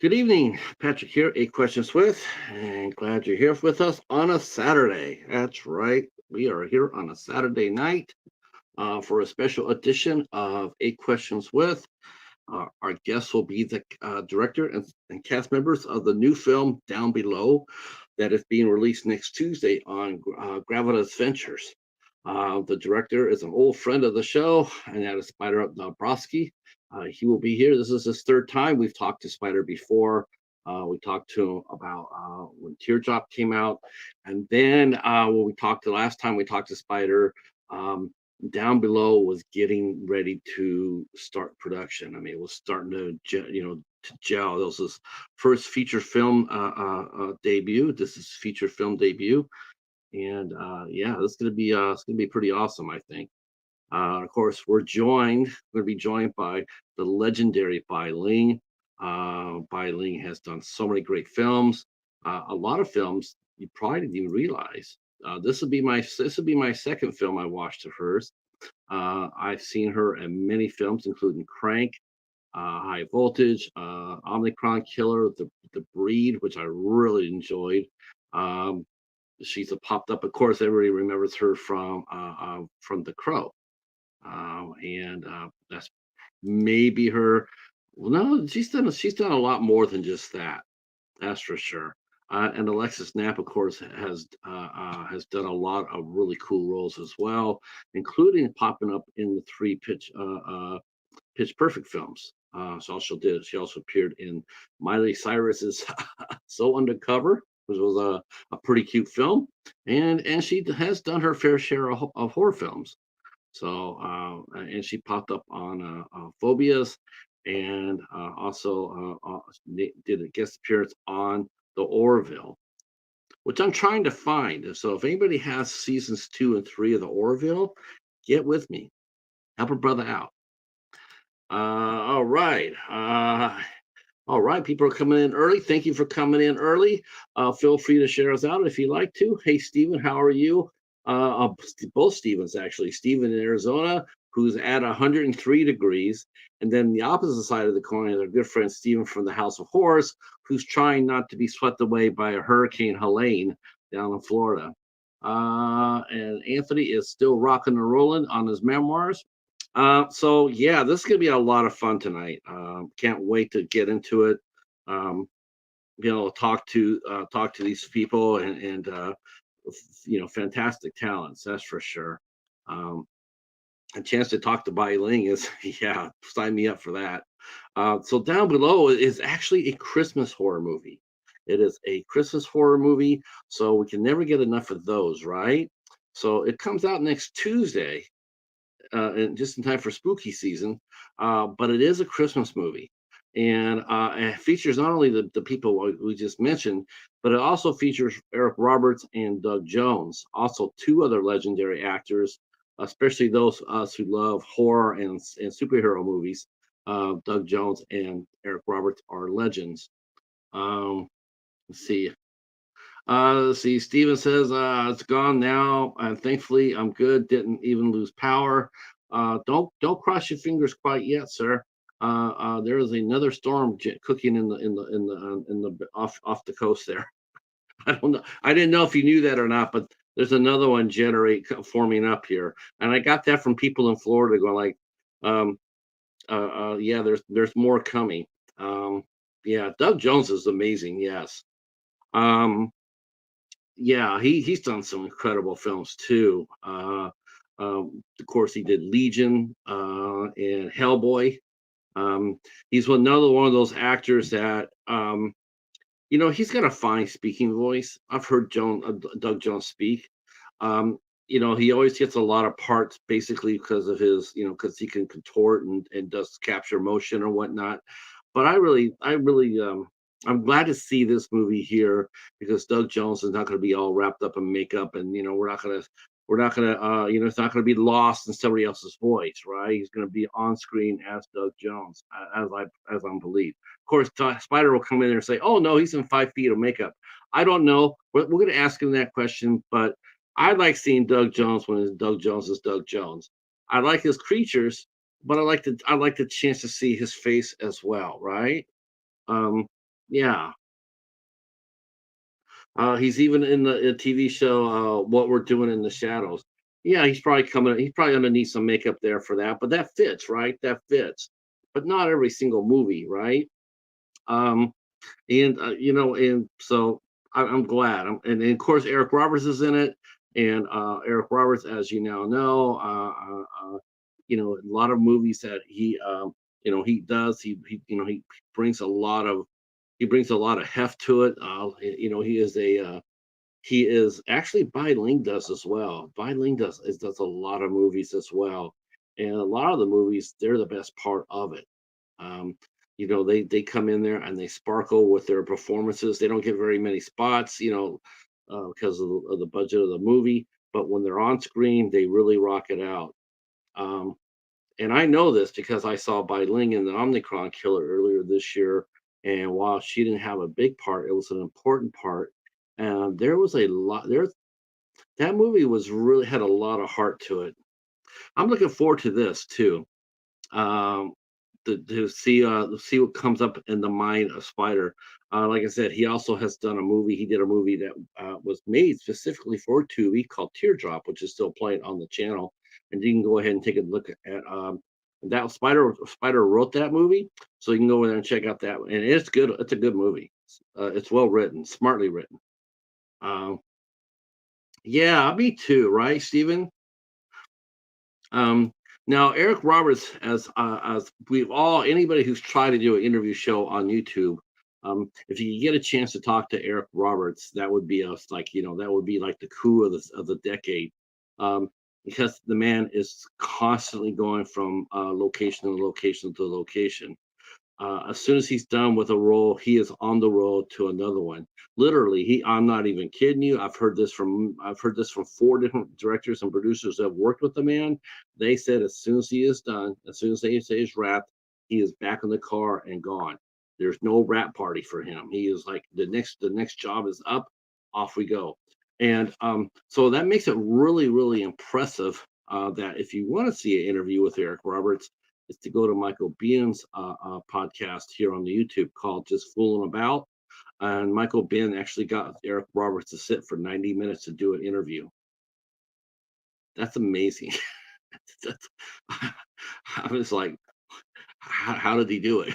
Good evening, Patrick here, Eight Questions With, and glad you're here with us on a Saturday. That's right, we are here on a Saturday night for a special edition of Eight Questions With. Our guests will be the director and cast members of the new film Down Below that is being released next Tuesday on Gravitas Ventures. The director is an old friend of the show, and that is Spyder Dobrofsky. He will be here. This is his third time. We've talked to Spyder before. We talked to him about when Teardrop came out. And then when we talked the last time we talked to Spyder, um, Down Below was getting ready to start production. I mean, it was starting to gel. This was his first feature film debut. This is feature film debut, and yeah, this is gonna be pretty awesome, I think. Of course, we're gonna be joined by the legendary Bai Ling. Bai Ling has done so many great films, a lot of films you probably didn't even realize. This will be my second film I watched of hers. I've seen her in many films, including Crank, High Voltage, Omnicron Killer, the Breed, which I really enjoyed. Um, she's a popped up. Of course, everybody remembers her from The Crow, and that's maybe her. Well, no, she's done a lot more than just that. That's for sure. And Alexis Knapp, of course, has done a lot of really cool roles as well, including popping up in the three Pitch Perfect films. She also appeared in Miley Cyrus's So Undercover, which was a pretty cute film, and she has done her fair share of horror films. So and she popped up on Phobias, and also did a guest appearance on The Orville, which I'm trying to find. So if anybody has seasons 2 and 3 of The Orville, get with me, help a brother out. All right. All right. People are coming in early. Thank you for coming in early. Feel free to share us out if you like to. Hey, Stephen, how are you? Both Stevens, actually. Stephen in Arizona, who's at 103 degrees. And then the opposite side of the coin is our good friend Stephen from the House of Horrors, who's trying not to be swept away by a Hurricane Helene down in Florida. And Anthony is still rocking and rolling on his memoirs. So yeah, this is gonna be a lot of fun tonight. Can't wait to get into it. Um, talk to these people and fantastic talents. That's for sure. Um, a chance to talk to Bai Ling is yeah, sign me up for that. So Down Below is actually a Christmas horror movie. It is a Christmas horror movie, so we can never get enough of those, right? So it comes out next Tuesday, and just in time for spooky season. But it is a Christmas movie, and it features not only the people we just mentioned, but it also features Eric Roberts and Doug Jones, also two other legendary actors, especially those of us who love horror and superhero movies. Doug Jones and Eric Roberts are legends. Um, let's see. Let's see. Steven says it's gone now, and thankfully I'm good. Didn't even lose power. Don't cross your fingers quite yet, sir. There is another storm cooking in the off the coast there. I don't know. I didn't know if you knew that or not, but there's another one forming up here, and I got that from people in Florida going like, um, yeah, there's more coming. Um, yeah, Doug Jones is amazing. Yes. Um, yeah, he's done some incredible films too. Of course, he did Legion and Hellboy. Um, he's another one of those actors that he's got a fine speaking voice. I've heard Doug Jones speak. Um, he always gets a lot of parts basically because of because he can contort and does capture motion or whatnot. But I'm glad to see this movie here because Doug Jones is not going to be all wrapped up in makeup, and it's not going to be lost in somebody else's voice, right? He's going to be on screen as Doug Jones, as I believe. Of course, Spider will come in there and say, "Oh no, he's in 5 feet of makeup." I don't know. We're going to ask him that question, but I like seeing Doug Jones when Doug Jones is Doug Jones. I like his creatures, but I like the chance to see his face as well, right? Yeah. He's even in the TV show, What We're Doing in the Shadows. Yeah, he's probably underneath some makeup there for that, but that fits, right? That fits. But not every single movie, right? Um, and so I'm glad. And of course, Eric Roberts is in it, and Eric Roberts, as you now know, a lot of movies that he does. He brings a lot of he brings a lot of heft to it. He is actually Bai Ling does as well. Bai Ling does a lot of movies as well, and a lot of the movies they're the best part of it. Um, they come in there and they sparkle with their performances. They don't get very many spots, because of the budget of the movie. But when they're on screen, they really rock it out. Um, and I know this because I saw Bai Ling in the Omnicron Killer earlier this year. And while she didn't have a big part, it was an important part. And there was a lot there. That movie was really had a lot of heart to it. I'm looking forward to this too. Um, to see what comes up in the mind of Spider. Like I said, he also has done a movie. He did a movie that was made specifically for Tubi called Teardrop, which is still playing on the channel. And you can go ahead and take a look at that. Spider wrote that movie, so you can go in there and check out that. And it's good. It's a good movie. It's well written, smartly written. Um, yeah, me too, right, Steven? Um, Now Eric Roberts, as we've all anybody who's tried to do an interview show on YouTube, if you get a chance to talk to Eric Roberts, that would be us like that would be like the coup of the decade, because the man is constantly going from location to location to location. As soon as he's done with a role, he is on the road to another one. Literally, I'm not even kidding you. I've heard this from four different directors and producers that have worked with the man. They said as soon as he is done, as soon as they say he's wrapped, he is back in the car and gone. There's no wrap party for him. He is like the next job is up, off we go. And so that makes it really, really impressive that if you want to see an interview with Eric Roberts, is to go to Michael Bihn's podcast here on the YouTube called Just Fooling About. And Michael Biehn actually got Eric Roberts to sit for 90 minutes to do an interview. That's amazing. That's, I was like, how did he do it?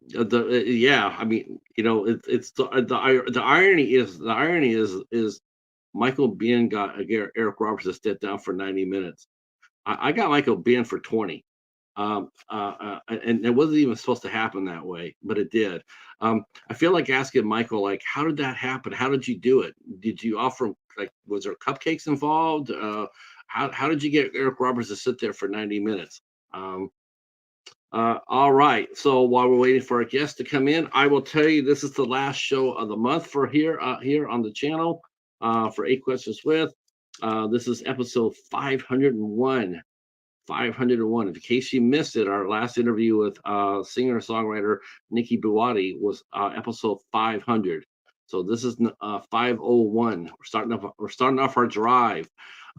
Yeah, I mean, it's the irony is Michael Biehn got Eric Roberts to sit down for 90 minutes. I got Michael Biehn for 20. And it wasn't even supposed to happen that way, but it did. I feel like asking Michael, like, how did that happen? How did you do it? Did you offer like, was there cupcakes involved? How did you get Eric Roberts to sit there for 90 minutes? Um, all right. So while we're waiting for our guest to come in, I will tell you this is the last show of the month for here on the channel for Eight Questions with. This is episode 501. 501. In case you missed it, our last interview with singer-songwriter Nikki Buwati was episode 500. So this is 501. We're starting off our drive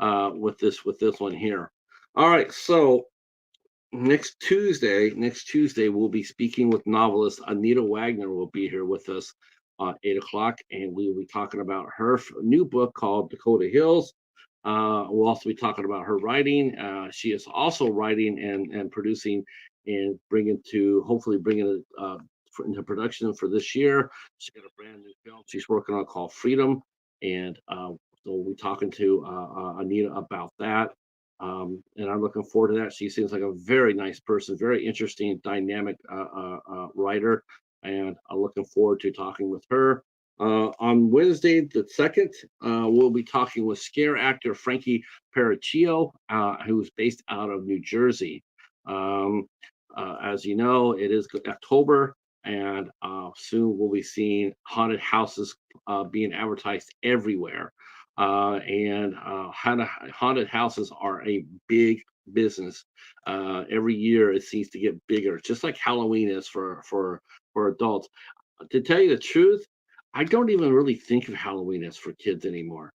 with this one here. All right, so next Tuesday we'll be speaking with novelist Anita Wagner will be here with us 8 o'clock, and we will be talking about her new book called Dakota Hills. We'll also be talking about her writing. She is also writing and producing and hopefully bringing it into production for this year. She's got a brand new film she's working on called Freedom, and so we'll be talking to Anita about that. And I'm looking forward to that. She seems like a very nice person, very interesting, dynamic writer, and I'm looking forward to talking with her. On Wednesday, the 2nd, we'll be talking with scare actor Frankie Paracchio, who's based out of New Jersey. Um, as you know, it is October, and soon we'll be seeing haunted houses being advertised everywhere. And haunted houses are a big business. Every year it seems to get bigger, just like Halloween is for adults. To tell you the truth, I don't even really think of Halloween as for kids anymore.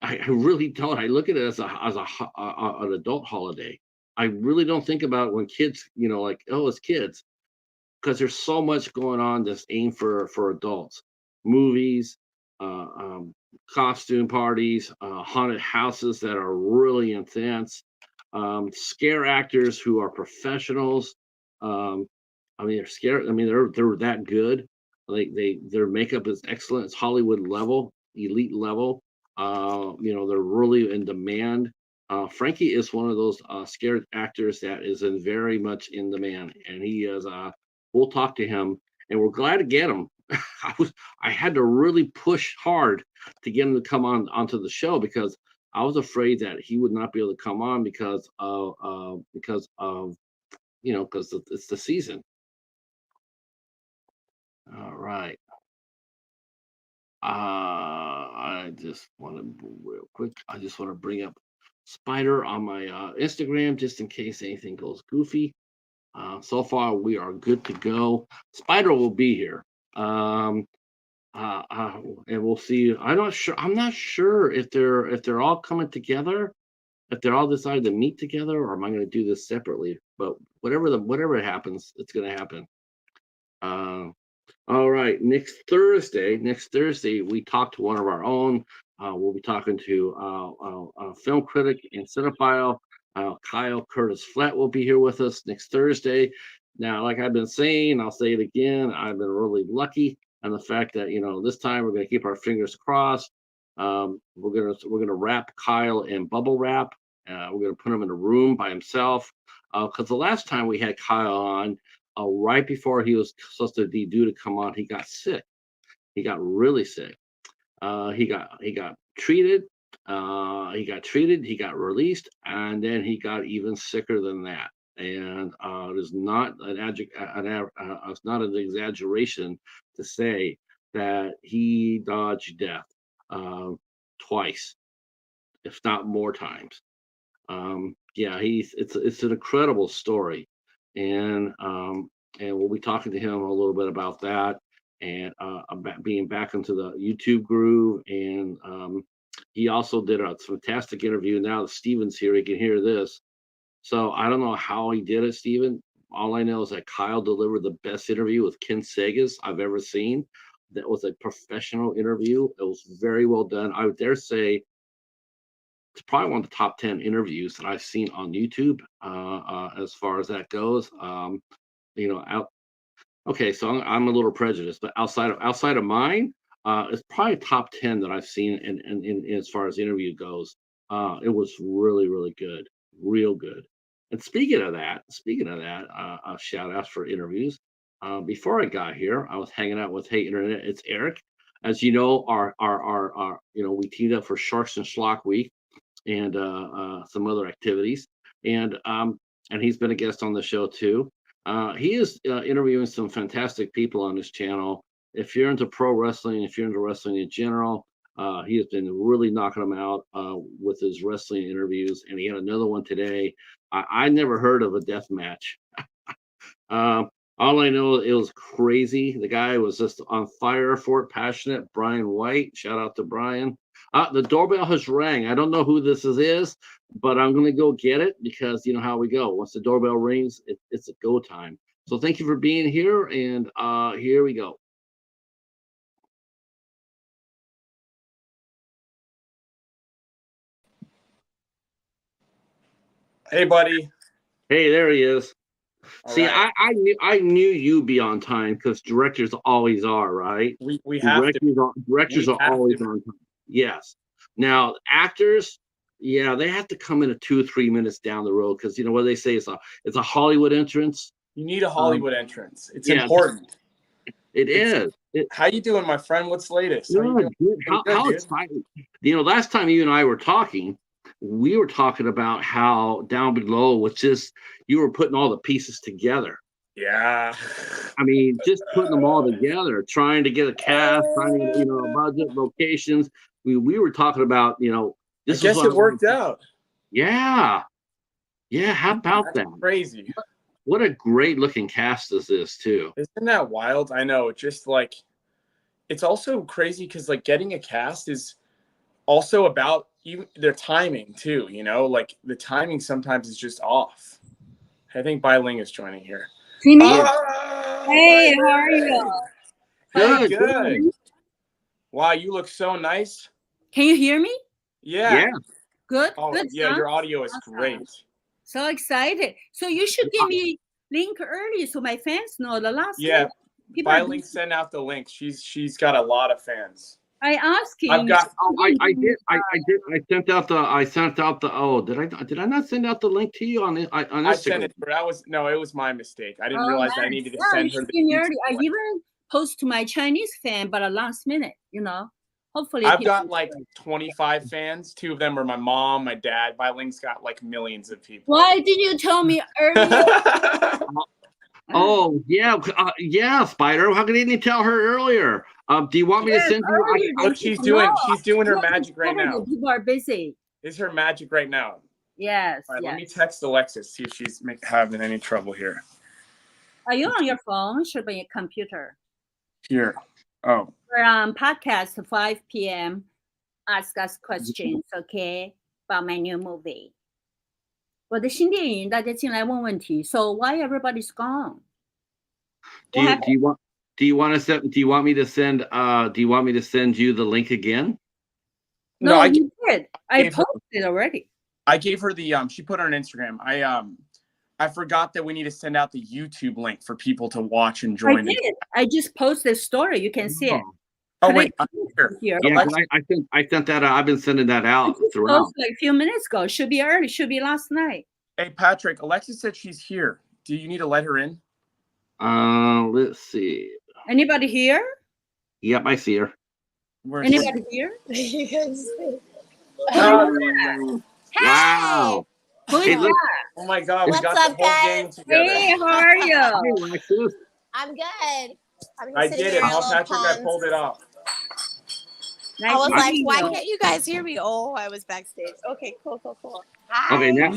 I really don't. I look at it an adult holiday. I really don't think about when kids, like, oh, it's kids. because there's so much going on that's aimed for adults. Movies, costume parties, haunted houses that are really intense, scare actors who are professionals. Um, I mean, they're scared. I mean, they're that good. Like their makeup is excellent. It's Hollywood level, elite level. They're really in demand. Frankie is one of those scared actors that is in very much in demand, and he is. We'll talk to him, and we're glad to get him. I had to really push hard to get him to come onto the show because I was afraid that he would not be able to come on because it's the season. All right. I just want to real quick. I just want to bring up Spyder on my Instagram just in case anything goes goofy. So far we are good to go. Spyder will be here. Um, and we'll see. I'm not sure if they're all coming together, if they're all decided to meet together, or am I going to do this separately? But whatever happens, it's going to happen. Uh, all right, next Thursday, we talk to one of our own. We'll be talking to film critic and cinephile Kyle Curtis Flat will be here with us next Thursday. Now, like I've been saying, I'll say it again. I've been really lucky, and the fact that this time we're going to keep our fingers crossed. We're gonna wrap Kyle in bubble wrap. We're gonna put him in a room by himself because the last time we had Kyle on right before he was supposed to be due to come on, he got sick. He got really sick. He got treated. He got released, and then he got even sicker than that. And it is not it's not an exaggeration to say that he dodged death twice, if not more times. Yeah, it's an incredible story, and we'll be talking to him a little bit about that, and about being back into the YouTube groove, and he also did a fantastic interview. Now that Steven's here, he can hear this. So I don't know how he did it, Steven. All I know is that Kyle delivered the best interview with Ken Sagas I've ever seen. That was a professional interview. It was very well done. I would dare say it's probably one of the top 10 interviews that I've seen on YouTube as far as that goes. You know, out okay, so I'm a little prejudiced, but outside of mine, it's probably top 10 that I've seen in as far as the interview goes. It was really, really good, real good. And speaking of that, shout outs for interviews. Before I got here, I was hanging out with Hey Internet. It's Eric. As you know, our we teamed up for Sharks and Schlock Week and some other activities. And he's been a guest on the show too. He is interviewing some fantastic people on his channel. If you're into pro wrestling, if you're into wrestling in general, he has been really knocking them out with his wrestling interviews. And he had another one today. I never heard of a death match. Um, all I know, it was crazy. The guy was just on fire for it, passionate. Brian White, shout out to Brian. The doorbell has rang. I don't know who this is, but I'm going to go get it because you know how we go. Once the doorbell rings, it's a go time. So thank you for being here, and here we go. Hey, buddy. Hey, there he is. All See, right. I knew you'd be on time because directors always are, right? We have to. Directors We are have always to. on time. Yes. Now actors, yeah, they have to come in at 2 or 3 minutes down the road because you know what they say it's a Hollywood entrance. You need a Um, Hollywood entrance. It's yeah, important. it It's is. how you doing, my friend? What's latest? How you Good, doing? good. Been good, How dude. exciting! You know, last time you and I were talking, we were talking about how down below was just you were putting all the pieces together. Yeah. I mean, just putting them all together, trying to get a cast, trying to get, a budget, locations. We were talking about, I this is guess what I it want. worked out. Yeah. Yeah. How about That's that? crazy. What a great looking cast this is, too. Isn't that wild? I know. Just like it's also crazy because like getting a cast is also about even their timing too. Like the timing sometimes is just off. I think Bai Ling is joining here. See me? Oh, Hey, my how are you? man. Good, Hey, good. Wow, you look so nice. Can you hear me? Yeah. Yeah. Good. Oh, Good. yeah, Sound? your audio is Awesome. great. So excited. So you should give me link early so my fans know the last Yeah, minute. People Bai are Ling sent out the link. She's got a lot of fans. I asking. I've got. Oh, I did. I sent out the. Oh, did I not send out the link to you on Instagram? I sent it, but it was my mistake. I didn't realize I needed to Yeah, send you her should the give me YouTube early. I link. even post to my Chinese fan, but at last minute, Hopefully, I've people- got like 25 fans. 2 of them are my mom, my dad. Bai Ling's got like millions of people. Why did you tell me earlier? Oh yeah, yeah, Spyder. How could you tell her earlier? Do you want me to send you? Look, she's doing her magic right now. People are busy. Is her magic right now? Yes. All right, yes. let me text Alexis, see if she's having any trouble here. Are you on your phone? Should be a computer. Here. Oh. We're on podcast 5 p.m. Ask us questions, okay? About my new movie. 我的新电影，大家进来问问题。So why everybody's gone? Do you want me to send you the link again? No, I you did. I gave her- posted already. I gave her the she put it on Instagram. I forgot that we need to send out the YouTube link for people to watch and I join. did. I just posted a story. You can see it. Oh Put wait, it here. Yeah, I sent that out. I've been sending that out throughout. Posted like a few minutes ago. Should be early. Should be last night. Hey Patrick, Alexis said she's here. Do you need to let her in? Let's see. Anybody here? Yep, I see her. Where's she? Anybody here? You can see. Wow. Who is Hey, look. that? Oh my God, we What's got up, the whole guys? gang together. Hey, how are you? Hey, Alexis. I'm good. I'm I sitting did here it. in a Huh, little Patrick? I pond. pulled it off. Nice I was to like, meet why you. can't you guys hear me? Oh, I was backstage. Okay, cool. Hi. Okay, now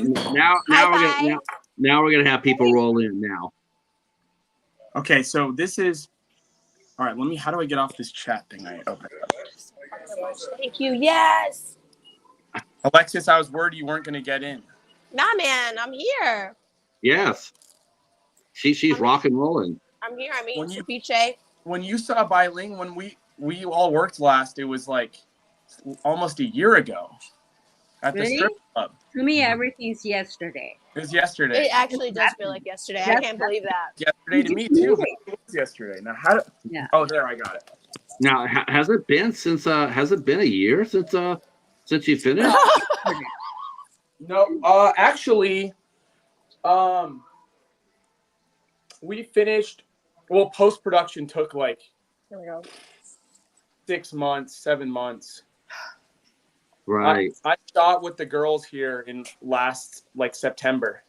Hi, we're gonna have people roll in now. Okay, so this is. All right, how do I get off this chat thing I opened up? Thank you. Yes. Alexis, I was worried you weren't going to get in. Nah, man, I'm here. Yes. She's rock and rolling. I'm here. I'm eating When you- ceviche. When you saw Bai Ling, when we all worked last, it was like almost a year ago at the Really? strip club. To me, everything's yesterday. It was yesterday. It actually does feel like yesterday. I can't believe that. Yesterday to me too. It was yesterday. Now Yeah. Oh, there, I got it. Now, has it been a year since you finished? No, actually, we finished. Well, post production took like Here we go. 6 months, 7 months. Right. I shot with the girls here in last last October.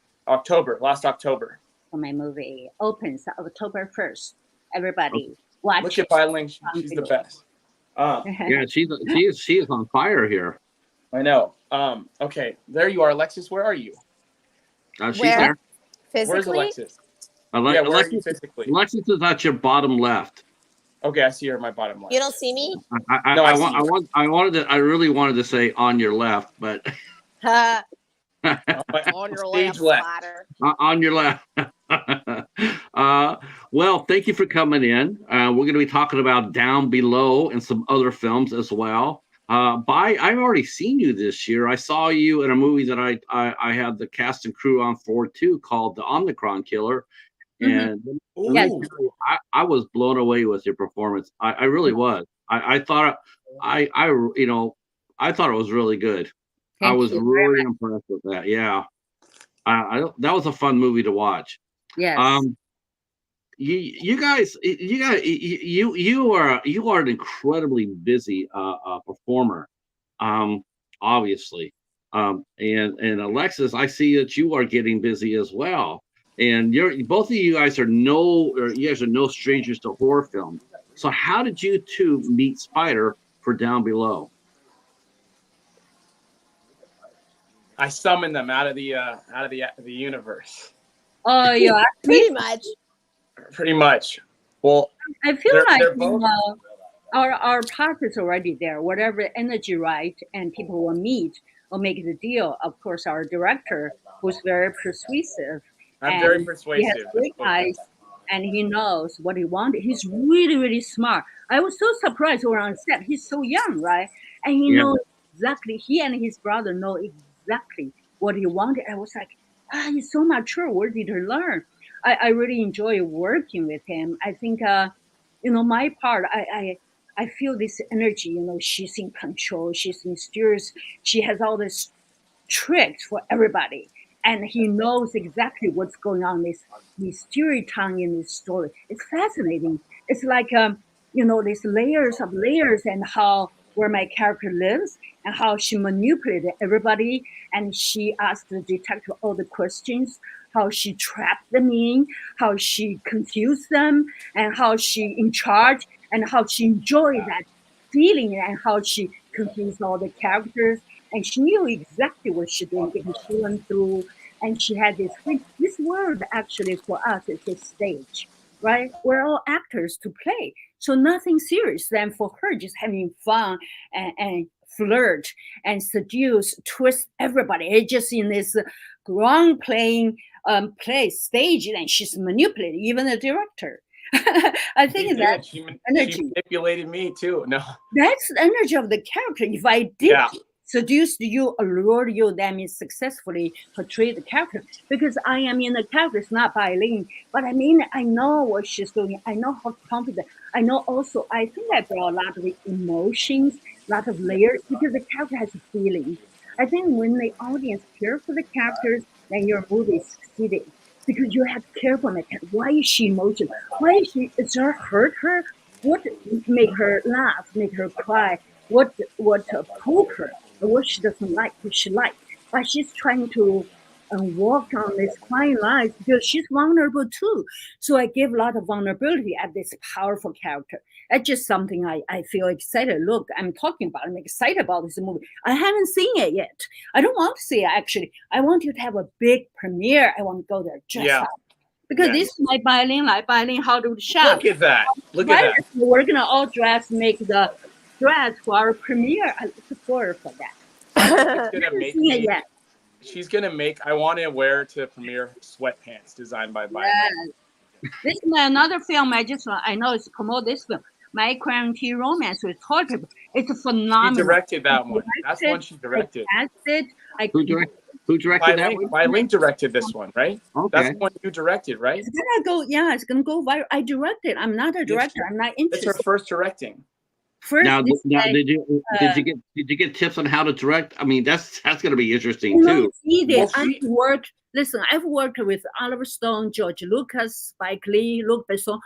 So my movie opens October 1st. Everybody watch Look it. at Bai Ling. She's the best. Yeah, she is on fire here. I know. Okay, there you are, Alexis. Where are you? She's Where? there. Where's Physically? Alexis? Yeah, where are you Alexis, physically? Alexis is at your bottom left. Okay, I see her in my bottom left. You don't see me? I really wanted to say on your left, but On On your stage left, left. Spyder. on your left. Well, thank you for coming in. We're going to be talking about Down Below and some other films as well. I've already seen you this year. I saw you in a movie that I had the cast and crew on for too, called The Omicron Killer. And Ooh. Yes. I was blown away with your performance. I really was. I thought I thought it was really good. I was really impressed with that. Yeah. That was a fun movie to watch. Yes. You guys, you are an incredibly busy performer, obviously, and Alexis, I see that you are getting busy as well, and both of you guys are no strangers to horror films. So how did you two meet Spyder for Down Below? I summoned them out of the universe. Oh, yeah. Pretty much. Pretty much. Well, I feel they're like both- our path is already there. Whatever energy, right, and people will meet or make the deal. Of course, our director, who's very persuasive, I'm very He has persuasive. great eyes, and he knows what he wanted. He's really, really smart. I was so surprised when on set. He's so young, right? And he Yeah. knows exactly. He and his brother know exactly what he wanted. I was like, he's so mature. Where did he learn? I really enjoy working with him. I think, my part, I feel this energy. She's in control. She's mysterious. She has all this tricks for everybody. And he knows exactly what's going on, this storytelling in this story. It's fascinating. It's like, these layers of layers, and how where my character lives and how she manipulated everybody. And she asked the detective all the questions, how she trapped them in, how she confused them, and how she in charge, and how she enjoyed that feeling, and how she confused all the characters. And she knew exactly what she did because she went through, and she had this thing. This world actually for us is a stage, right? We're all actors to play. So nothing serious than for her just having fun and flirt and seduce, twist everybody. It's just in this ground playing play stage, and she's manipulating even the director. I think that's She energy. manipulated me too. No. That's the energy of the character. If I did seduce you, allure you, that means successfully portray the character. Because I am in the character, it's not Bai Ling. But I mean, I know what she's doing. I know how confident. I know also, I think I brought a lot of emotions, a lot of layers, because the character has a feeling. I think when the audience care for the characters, then your movie succeeded. Because you have to care for the character. Why is she emotional? Why is it hurt her? What make her laugh, make her cry? What poke her? What she doesn't like, what she likes. But she's trying to walk on this fine line because she's vulnerable too. So I give a lot of vulnerability at this powerful character. That's just something I feel excited. Look, I'm talking about. I'm excited about this movie. I haven't seen it yet. I don't want to see it actually. I want you to have a big premiere. I want to go there dress up. Because this is my Bai Ling, like Bai Ling Hollywood shop. Look at that. Look at that. We're gonna all make the dress for our premiere. I look forward for that. She's gonna make. I want to wear to premiere sweatpants designed by Bai. This is another film. I know it's promote this film. My Quarantine Romance with toilet paper. It's a phenomenal. She directed that one. That's one she directed. Who directed that one? Bai Ling directed this one, right? Okay. That's the one you directed, right? It's gonna go viral. I directed. I'm not a director. I'm not interested. It's her first directing. Now, did you get tips on how to direct? I mean, that's going to be interesting too. I've worked with Oliver Stone, George Lucas, Spike Lee, Luc Besson,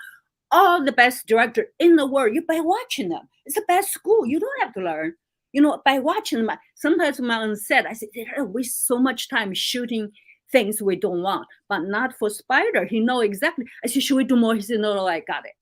all the best directors in the world. By watching them, it's the best school. You don't have to learn. By watching them. Sometimes when on set, I say they waste so much time shooting things we don't want, but not for Spyder. He know exactly. I said, should we do more? He said, no, I got it.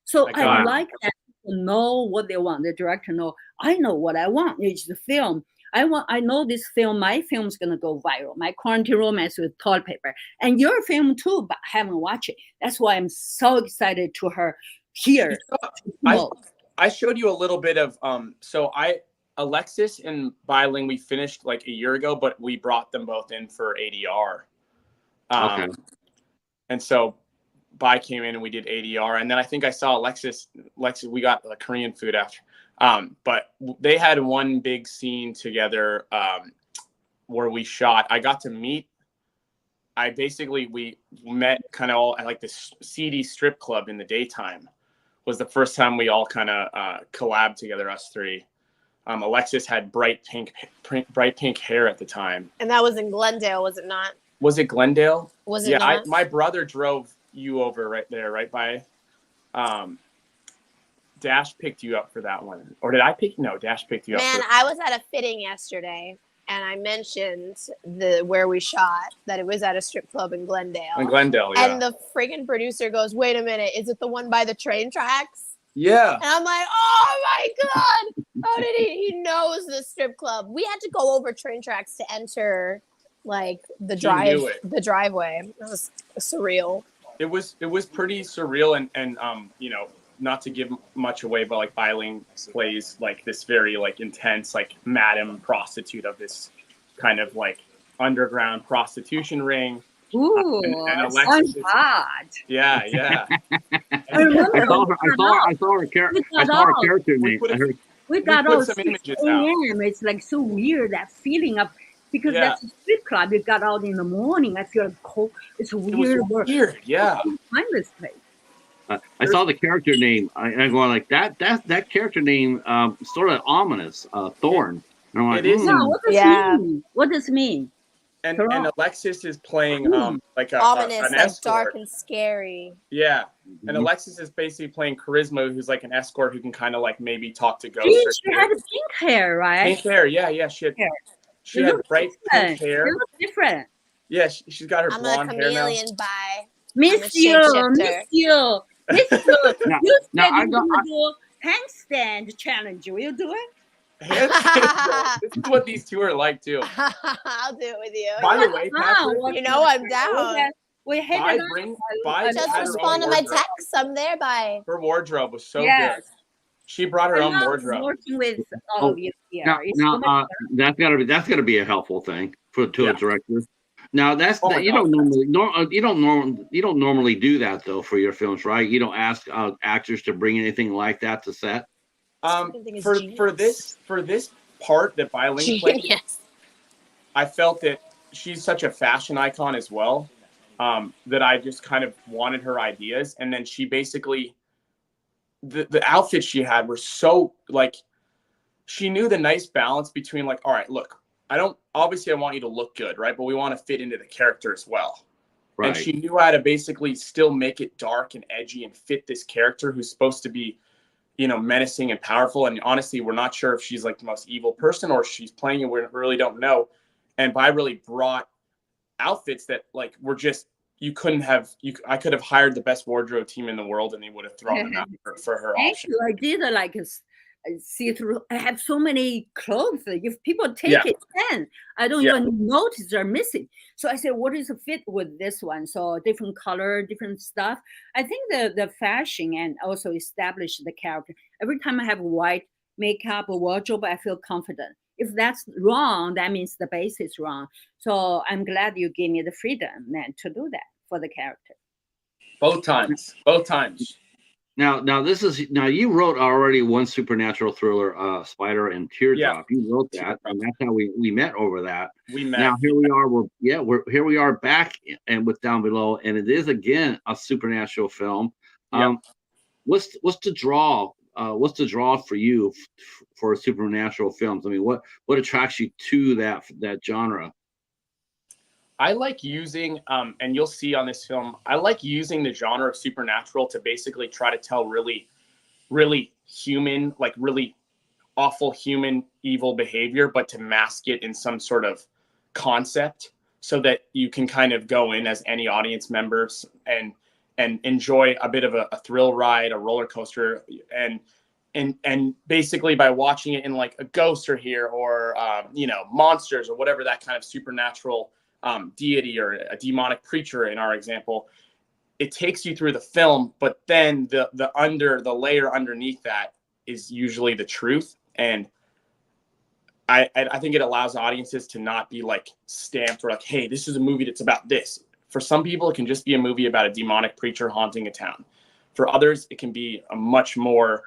So I like that. Know what they want. The director know. I know what I want. It's the film. I know this film. My film is gonna go viral. My Quarantine Romance with toilet paper, and your film too. But I haven't watched it. That's why I'm so excited to her here. I showed you a little bit of Alexis and Bai Ling we finished like a year ago, but we brought them both in for ADR. Okay. And so Bai came in and we did ADR, and then I think I saw Alexis. We got Korean food after, but they had one big scene together where we shot. I got to meet. We met kind of all at like this seedy strip club in the daytime. Was the first time we all kind of collabed together, us three. Alexis had bright pink hair at the time, and that was in Glendale, was it not? Was it Glendale? Was it not? My brother drove you over right there, right by Dash picked you up for that one. Or did I pick? No, Dash picked you up. Man, I was at a fitting yesterday and I mentioned where we shot, that it was at a strip club in Glendale. In Glendale, yeah. And the friggin' producer goes, wait a minute, is it the one by the train tracks? Yeah. And I'm like, oh my God. How did he knows the strip club. We had to go over train tracks to enter like the driveway. It was surreal. It was pretty surreal and not to give much away, but like Bai Ling plays like this very like intense like madam prostitute of this kind of like underground prostitution ring. Ooh, and sounds Alexis is, hot. yeah. I remember I saw her character We name. put I heard, we we got put out some 6 images out. a.m. It's like so weird, that feeling of, because Yeah. that's a strip club. You got out in the morning. I feel cold. It's It was weird. weird, yeah. I can't find this place. I saw the character name. I'm going like that character name, sort of ominous, Thorn. And I'm like, It is. No, what does Yeah. it mean? What does it mean? And Correct. Alexis is playing like Ominous, an like escort. dark and scary. Yeah. Mhm. And Alexis is basically playing Charisma, who's like an escort who can kind of like maybe talk to ghosts. She had pink hair, right? Pink hair, yeah. She had, Hair. she had bright pink hair. They look different. Yeah, she's got her I'm a blonde hair now. chameleon by. Miss a you, shapeshifter. miss you, miss you. Now- You said now, you're gonna do handstand challenge. Will you do it? This is what these two are like too. I'll do it with you. By the way, Wow, Patrick, You know I'm down. We had Bai it Just had her respond to own my wardrobe. text. I'm there by. Her wardrobe was so Yes. good. She brought her I own love wardrobe. working with all of you here. Now, It's so much that's gotta be a helpful thing to Yeah. a director. Now Oh my you God. don't normally do that though for your films, right? You don't ask actors to bring anything like that to set. Everything is For genius. this part that Bai Ling played, Genius. I felt that she's such a fashion icon as well, that I just kind of wanted her ideas. And then she basically, the outfits she had were so like, she knew the nice balance between like, all right, look, I want you to look good, right? But we want to fit into the character as well. Right. And she knew how to basically still make it dark and edgy and fit this character who's supposed to be, menacing and powerful. And honestly, we're not sure if she's like the most evil person or if she's playing it. We really don't know. And Bai really brought outfits that like were just, I could have hired the best wardrobe team in the world and they would have thrown them out for her option. Actually, I did like see through. I have so many clothes. If people take it, then I don't even notice they're missing. So I said, what is the fit with this one? So different color, different stuff. I think the fashion and also establish the character. Every time I have white makeup or wardrobe, I feel confident. If that's wrong, that means the base is wrong. So I'm glad you gave me the freedom, man, to do that for the character. Both times. Now you wrote already one supernatural thriller, Spyder and Teardrop. You wrote that, and that's how we met over that. We met. Now here we are. Here we are back and with Down Below, and it is again a supernatural film. What's the draw? What's the draw for you for supernatural films? I mean, what attracts you to that genre? I like using, and you'll see on this film, I like using the genre of supernatural to basically try to tell really, really human, like really awful human evil behavior, but to mask it in some sort of concept so that you can kind of go in as any audience members and enjoy a bit of a thrill ride, a roller coaster, and basically by watching it in like a ghost or here or monsters or whatever that kind of supernatural deity or a demonic preacher in our example, it takes you through the film, but then the layer underneath that is usually the truth. And I think it allows audiences to not be like stamped or like, hey, this is a movie that's about this. For some people, it can just be a movie about a demonic preacher haunting a town. For others, it can be a much more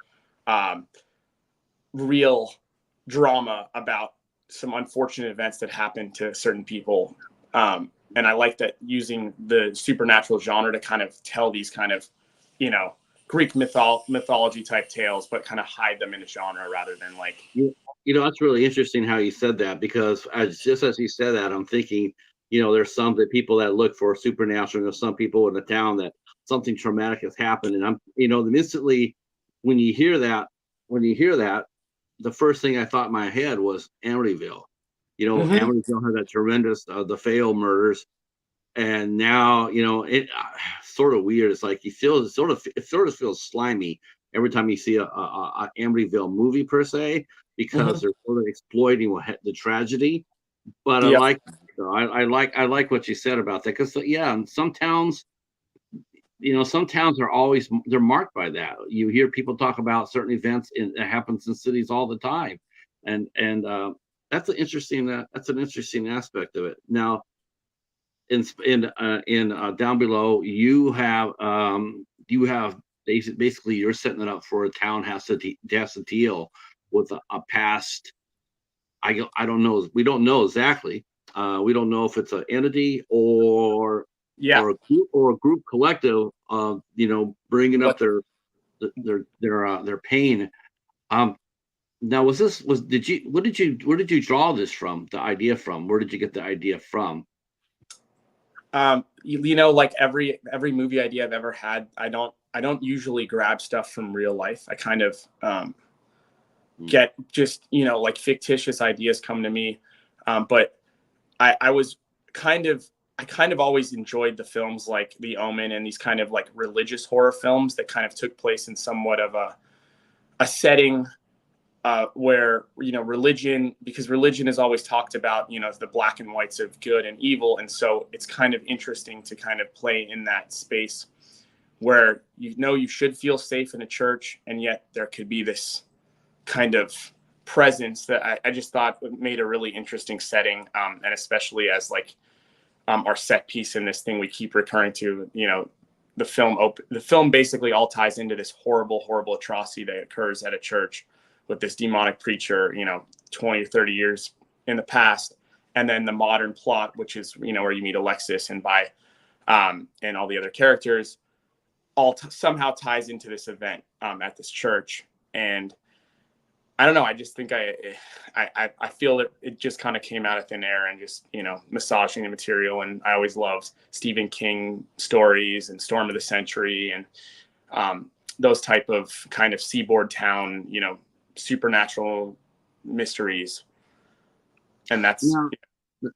real drama about some unfortunate events that happen to certain people. And I like that using the supernatural genre to kind of tell these kind of, Greek mythology type tales, but kind of hide them in a genre rather than like. That's really interesting how you said that, because just as you said that, I'm thinking, there's some people that look for supernatural. There's some people in the town that something traumatic has happened, and I'm, instantly when you hear that, the first thing I thought in my head was Amityville. Amityville had that tremendous the Fayol murders, and now it sort of weird. It's like it sort of feels slimy every time you see a Amityville movie per se, because they're sort of exploiting the tragedy. But I like what you said about that, because some towns, some towns are always, they're marked by that. You hear people talk about certain events that happens in cities all the time, and that's an interesting aspect of it. Now, down below, you have basically you're setting it up for a town has to deal with a past. I don't know. We don't know exactly. We don't know if it's an entity or a group collective of bringing up their pain. Now where did you draw this from? The idea from? Where did you get the idea from? Like every movie idea I've ever had, I don't usually grab stuff from real life. I kind of get just like fictitious ideas come to me, but I kind of always enjoyed the films like The Omen and these kind of like religious horror films that kind of took place in somewhat of a setting where religion, because religion is always talked about the black and whites of good and evil, and so it's kind of interesting to kind of play in that space where you should feel safe in a church, and yet there could be this kind of presence that I just thought made a really interesting setting, and especially as like our set piece in this thing we keep returning to. The film basically all ties into this horrible atrocity that occurs at a church with this demonic preacher 20 or 30 years in the past, and then the modern plot, which is where you meet Alexis and Bai and all the other characters, all somehow ties into this event at this church. And I don't know, I just think I feel that it just kind of came out of thin air and just massaging the material. And I always loved Stephen King stories and Storm of the Century and those type of kind of seaboard town supernatural mysteries. And that's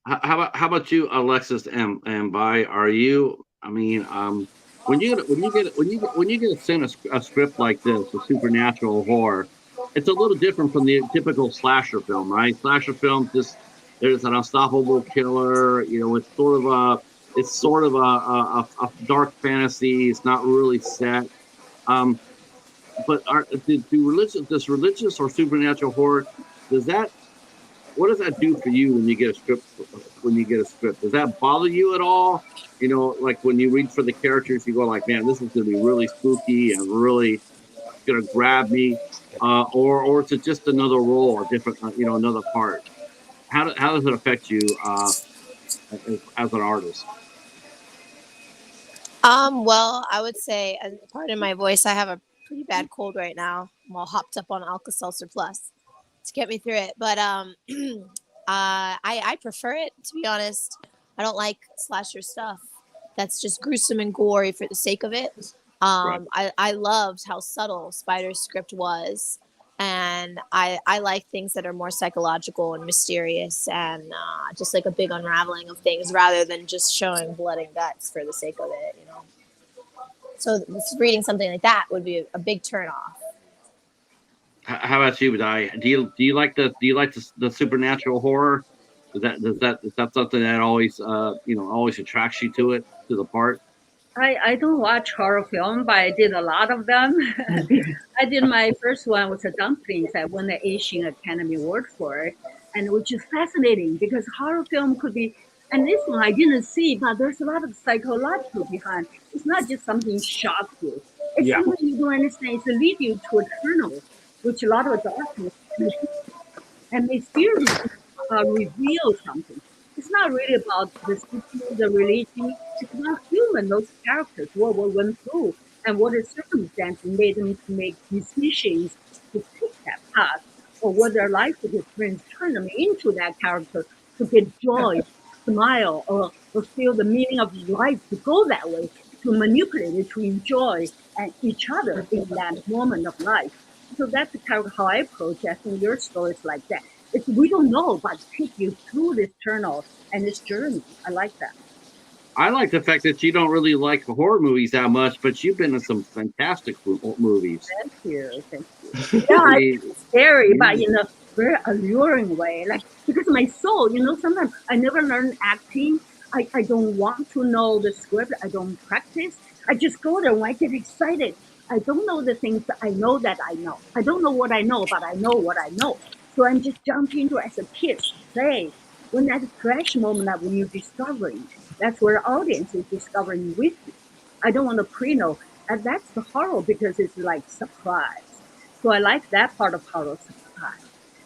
how about you, Alexis and Bai? Are you? I mean, when you get sent a script like this, a supernatural horror, it's a little different from the typical slasher film, right? Slasher film, there's an unstoppable killer. It's sort of a dark fantasy. It's not really set. But this religious or supernatural horror, what does that do for you when you get a script? Does that bother you at all? Like when you read for the characters, you go like, man, this is going to be really spooky and really going to grab me, or is it just another role or different, another part? How does it affect you as an artist? Well, I would say, pardon my voice, I have a pretty bad cold right now. I'm all hopped up on Alka-Seltzer Plus to get me through it. But I prefer it, to be honest. I don't like slasher stuff that's just gruesome and gory for the sake of it. Right. I loved how subtle Spyder's script was. And I like things that are more psychological and mysterious and just like a big unraveling of things rather than just showing blood and guts for the sake of it, So reading something like that would be a big turnoff. How about you, Bai? Do you like the supernatural horror? Is that something that always always attracts you to the part? I don't watch horror film, but I did a lot of them. I did my first one was a Dumplings. I won the Asian Academy Award for it, and which is fascinating because horror film could be. And this one I didn't see, but there's a lot of psychological behind. It's not just something shocks you. It's something you don't understand. It's lead you to a tunnel, which a lot of darkness and mysterious reveal something. It's not really about the religion. It's about human, those characters, what we went through, and what the circumstances made them to make decisions to take that path, or what their life experience turned them into that character to get joy, smile, or feel the meaning of life to go that way, to manipulate it, to enjoy each other in that moment of life. So that's kind of how I approach it. I think your story is like that. We don't know, but take you through this tunnel and this journey. I like that. I like the fact that you don't really like horror movies that much, but you've been in some fantastic movies. Thank you. Yeah, it's scary, but in a very alluring way. Like, because my soul, sometimes I never learn acting. I don't want to know the script. I don't practice. I just go there when I get excited. I don't know the things that I know that I know. I don't know what I know, but I know what I know. So I'm just jumping into as a kid, say, when that fresh moment that when you're discovering, That's where the audience is discovering with you. I don't want to pre-know. And that's the horror because it's like surprise. So I like that part of horror, surprise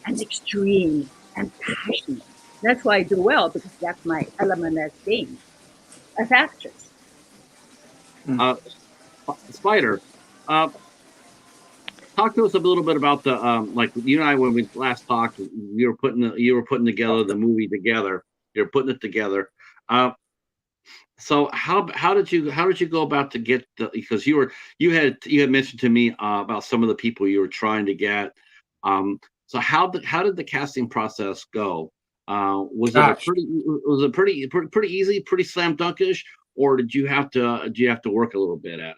and extreme and passionate. That's why I do well because that's my element as being as actress. Spyder, talk to us a little bit about the like you and I when we last talked, you were putting together the movie together. You're putting it together. So how did you go about to get the, because you had mentioned to me about some of the people you were trying to get. So how did the casting process go? Was it pretty easy, pretty slam dunkish, or did you have to work a little bit at it?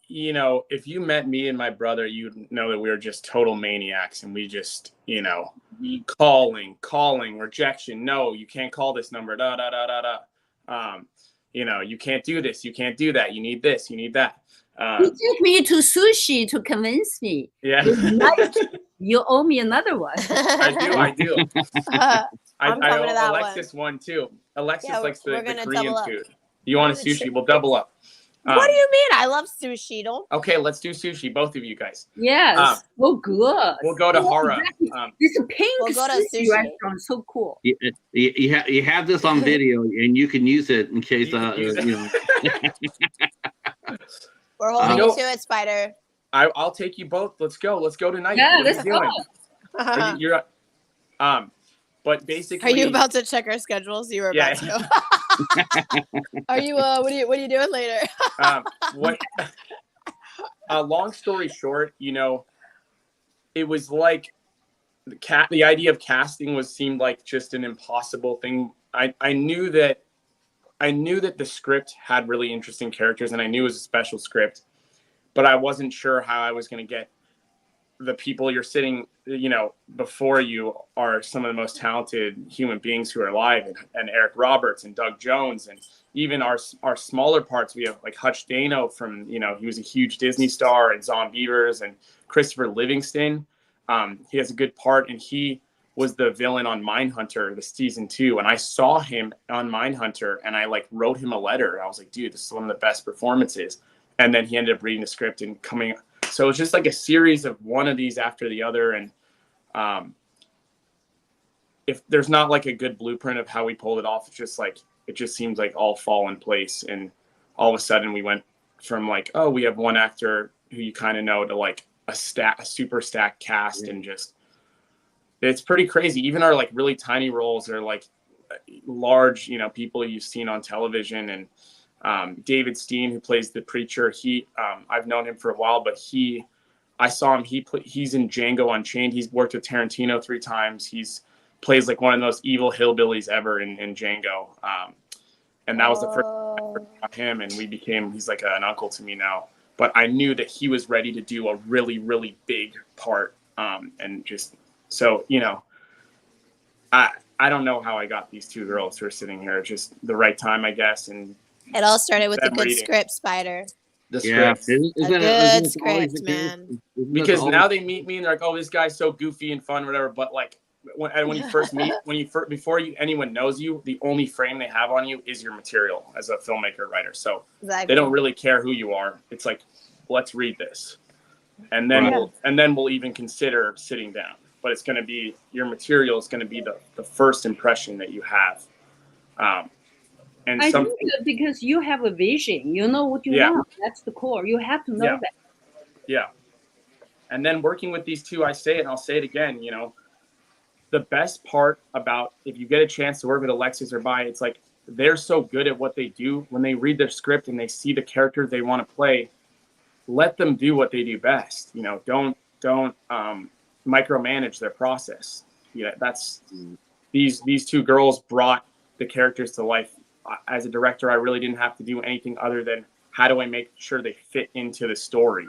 You know, if you met me and my brother, you'd know that we were just total maniacs, and we just, you know, calling, rejection. No, you can't call this number. Da da da da da. You know, you can't do this. You can't do that. You need this. You need that. You took me to sushi to convince me. Yeah. You owe me another one. I do. I'm I coming to that owe Alexis one too. Alexis likes the Korean food. You want a sushi? We'll double up. What do you mean? I love sushi. Don't. Okay, let's do sushi, both of you guys. Yes, so good. We'll go to Hara. This pink We'll go to sushi sushi. restaurant, so cool. You have this on video, and you can use it in case you know. We're holding you to it, Spyder. I'll take you both. Let's go tonight. Yeah, What are let's we doing? You're but basically, are you about to check our schedules? You were about to. Are you? What are you doing later? Long story short, you know, it was like the idea of casting seemed like just an impossible thing. I knew that the script had really interesting characters, and I knew it was a special script, but I wasn't sure how I was going to get the people you're sitting, you know, before you are some of the most talented human beings who are alive, and Eric Roberts and Doug Jones, and even our smaller parts. We have like Hutch Dano from, you know, he was a huge Disney star, and Zombievers, and Christopher Livingston. He has a good part, and he was the villain on Mindhunter, the season 2. And I saw him on Mindhunter, and I like wrote him a letter. I was like, dude, this is one of the best performances. And then he ended up reading the script and coming. So it's just like a series of one of these after the other. And if there's not like a good blueprint of how we pulled it off, it's just like, it just seems like all fall in place. And all of a sudden we went from like, oh, we have one actor who you kind of know, to like a super stacked cast. And just, it's pretty crazy. Even our like really tiny roles are like large, you know, people you've seen on television. And David Steen, who plays the preacher, I've known him for a while, but I saw him. He's in Django Unchained. He's worked with Tarantino 3 times. He's plays like one of the most evil hillbillies ever in Django. And that was the first time I heard about him, and he's like an uncle to me now. But I knew that he was ready to do a really, really big part. And just, so, you know, I don't know how I got these 2 girls who are sitting here. Just the right time, I guess. And it all started with a good script, Spyder. The script. A good script, man. Because now they meet me and they're like, oh, this guy's so goofy and fun, whatever. But like when you first meet, before anyone knows you, the only frame they have on you is your material as a filmmaker, writer. So they don't really care who you are. It's like, let's read this. And then we'll even consider sitting down. But it's going to be, your material is going to be the first impression that you have. And I think because you have a vision, you know what you want. That's the core. You have to know that. Yeah. And then working with these 2, I say it and I'll say it again, you know, the best part about, if you get a chance to work with Alexis or Bai, it's like they're so good at what they do. When they read their script and they see the character they want to play, let them do what they do best. You know, don't micromanage their process. Yeah, that's these 2 girls brought the characters to life. As a director, I really didn't have to do anything other than how do I make sure they fit into the story,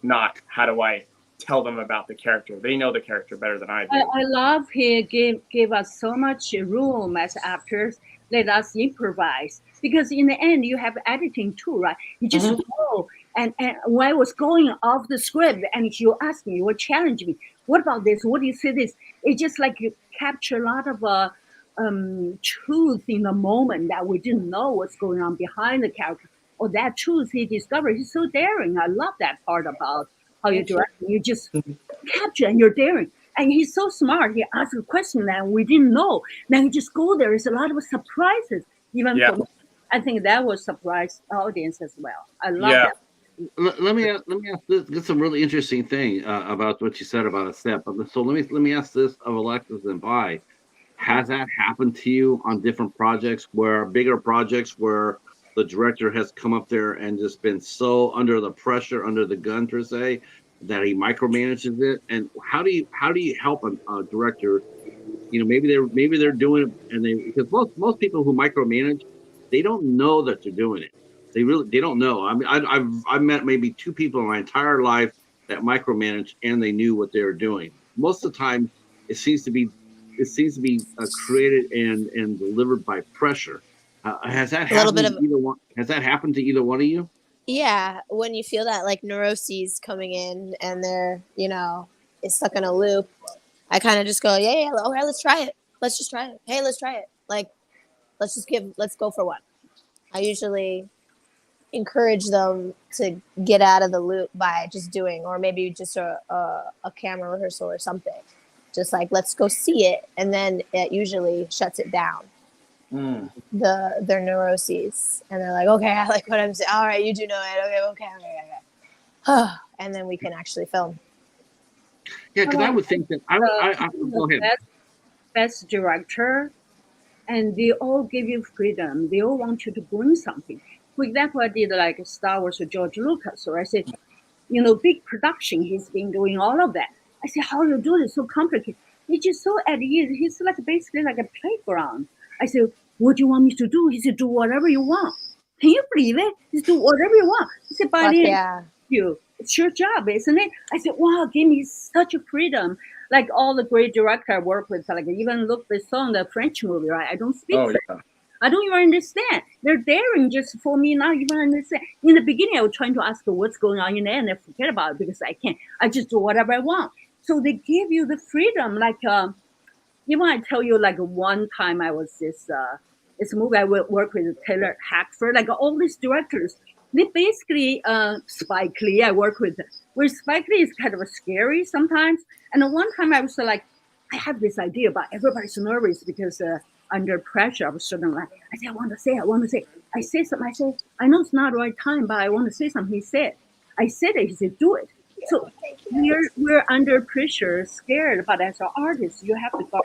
not how do I tell them about the character. They know the character better than I do. I love he gave us so much room as actors. Let us improvise, because in the end you have editing too, right? You just go. And when I was going off the script and you asked me, you were challenging me, what about this? What do you say this? It's just like you capture a lot of truth in the moment that we didn't know what's going on behind the character, or that truth he discovered. He's so daring. I love that part about how you direct. You just capture and you're daring. And he's so smart. He asks a question that we didn't know. Then he just go there. There's a lot of surprises. Even for me, I think that will surprise audience as well. I love that. Let me ask this some really interesting thing about what you said about a Sept. So let me ask this of Alexis and Bai. Has that happened to you on different projects, where bigger projects where the director has come up there and just been so under the pressure, under the gun per se, that he micromanages it? And how do you help a director? You know, maybe they're doing it, and because most people who micromanage, they don't know that they're doing it. They don't know. I mean, I've met maybe 2 people in my entire life that micromanage, and they knew what they were doing. Most of the time, it seems to be created and delivered by pressure. Has that happened to either one? Has that happened to either one of you? Yeah, when you feel that like neuroses coming in and they're, you know, it's stuck in a loop, I kind of just go, yeah, okay, let's try it. Let's just try it. Hey, let's try it. Like, let's go for one. I usually encourage them to get out of the loop by just doing, or maybe just a camera rehearsal or something. Just like, let's go see it. And then it usually shuts it down. Their neuroses. And they're like, okay, I like what I'm saying. All right, you do know it. Okay. And then we can actually film. Yeah, because I would think that I go ahead. Best director, and they all give you freedom. They all want you to bring something. For example, I did like Star Wars with George Lucas, or I said, you know, big production. He's been doing all of that. I said, how you do this? So complicated. He's just so at ease. He's like basically like a playground. I said, what do you want me to do? He said, do whatever you want. Can you believe it? He said, do whatever you want. He said, Bai Ling, it's your job, isn't it? I said, wow, give me such a freedom. Like all the great directors I work with, like even Luc Besson, the French movie, right? I don't speak French. Yeah. I don't even understand. They're daring just for me not even understand. In the beginning, I was trying to ask what's going on in there, and I forget about it because I can't. I just do whatever I want. So they give you the freedom. Like, even I tell you, like one time I was this movie I would work with Taylor Hackford, like all these directors. They basically, Spike Lee, I work with, where Spike Lee is kind of scary sometimes. And then one time I was like, I have this idea, but everybody's nervous because under pressure of a certain line. I said, I want to say. I say something. I say, I know it's not the right time, but I want to say something. He said, I said it. He said, do it. So we're under pressure, scared, but as an artist, you have to guard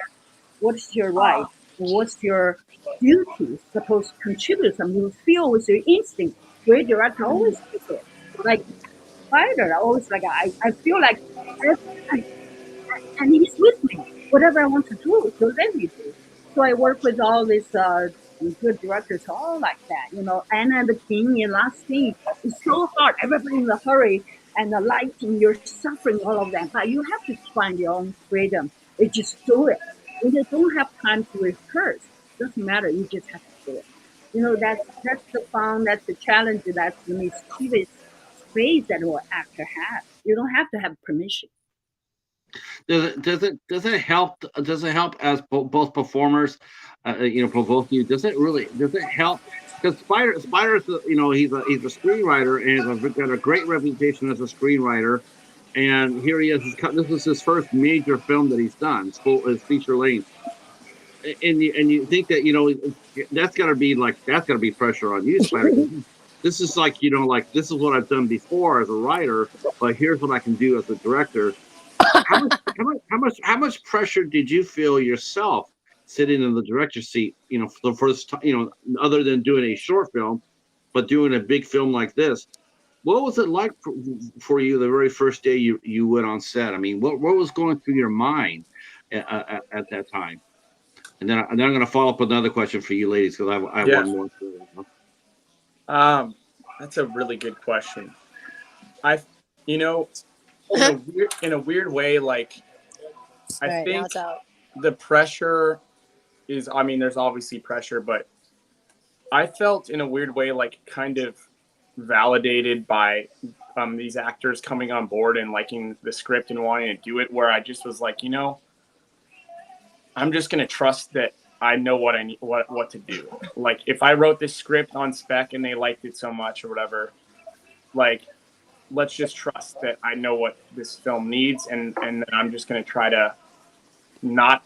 what's your right, what's your duty, supposed to contribute something. You feel with your instinct. Great director always does it. Like Spyder, I always like I feel like and he's with me. Whatever I want to do, he'll let me do. So I work with all these good directors, all like that. You know, Anna and the King in Last Scene. It's so hard. Everybody in a hurry. And the lighting, you're suffering all of that. But you have to find your own freedom. You just do it. You don't have time to rehearse. Doesn't matter. You just have to do it. You know, that's the fun, that's the challenge, that's the mischievous space that an actor has. You don't have to have permission. Does it help? Does it help as both performers? You know, for both of you, does it help? Because Spyder's, you know, he's a screenwriter and he's got a great reputation as a screenwriter. And here he is. This is his first major film that he's done. His feature length. And you think that, you know, that's got to be pressure on you, Spyder. This is like, you know, like this is what I've done before as a writer, but here's what I can do as a director. How much pressure did you feel yourself sitting in the director's seat, you know, for the first time, you know, other than doing a short film, but doing a big film like this? What was it like for you the very first day you went on set? I mean, what was going through your mind at that time? And then I'm going to follow up with another question for you ladies, because I have one more. That's a really good question. You know, in a weird way, like, I think the pressure is, I mean, there's obviously pressure, but I felt in a weird way, like kind of validated by these actors coming on board and liking the script and wanting to do it, where I just was like, you know, I'm just going to trust that I know what I need, what to do. Like if I wrote this script on spec and they liked it so much or whatever, like let's just trust that I know what this film needs, and I'm just going to try to not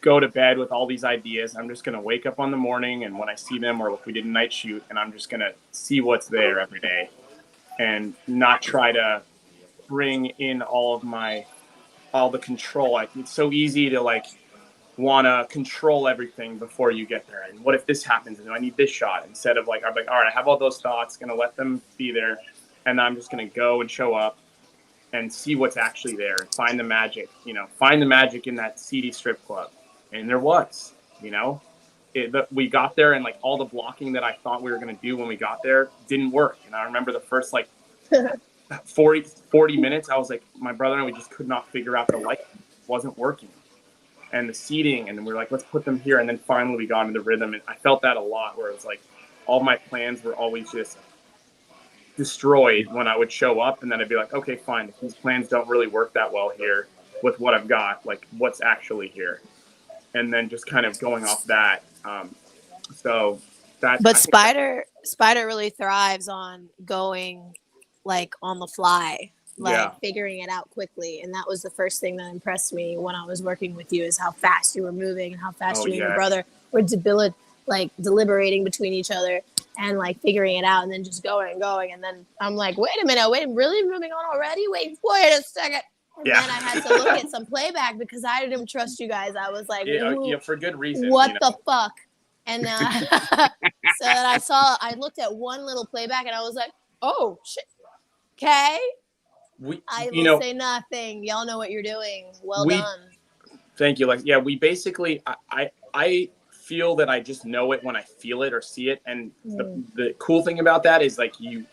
go to bed with all these ideas. I'm just going to wake up on the morning, and when I see them, or if we did a night shoot, and I'm just going to see what's there every day and not try to bring in all the control. It's so easy to like want to control everything before you get there. And what if this happens? And I need this shot, instead of like, I'm like, all right, I have all those thoughts, going to let them be there. And I'm just going to go and show up and see what's actually there and find the magic, find the magic in that seedy strip club. And there was, we got there, and like all the blocking that I thought we were going to do when we got there didn't work. And I remember the first like 40 minutes, I was like, my brother and I, we just could not figure out the light. It wasn't working. And the seating, and we were like, let's put them here. And then finally we got into the rhythm, and I felt that a lot, where it was like all my plans were always just destroyed when I would show up, and then I'd be like, okay, fine, if these plans don't really work that well here with what I've got, like what's actually here, and then just kind of going off that. So that. But Spyder really thrives on going like on the fly, like figuring it out quickly, and that was the first thing that impressed me when I was working with you, is how fast you were moving and how fast you and your brother were deliberating between each other and like figuring it out, and then just going and going. And then I'm like, wait a minute, really moving on already? Wait a second. And then I had to look at some playback because I didn't trust you guys. I was like, for good reason. What the fuck? And so then I looked at one little playback and I was like, oh shit. Okay. I will say nothing. Y'all know what you're doing. Well done. Thank you. Like, we basically, I feel that I just know it when I feel it or see it. And the cool thing about that is like you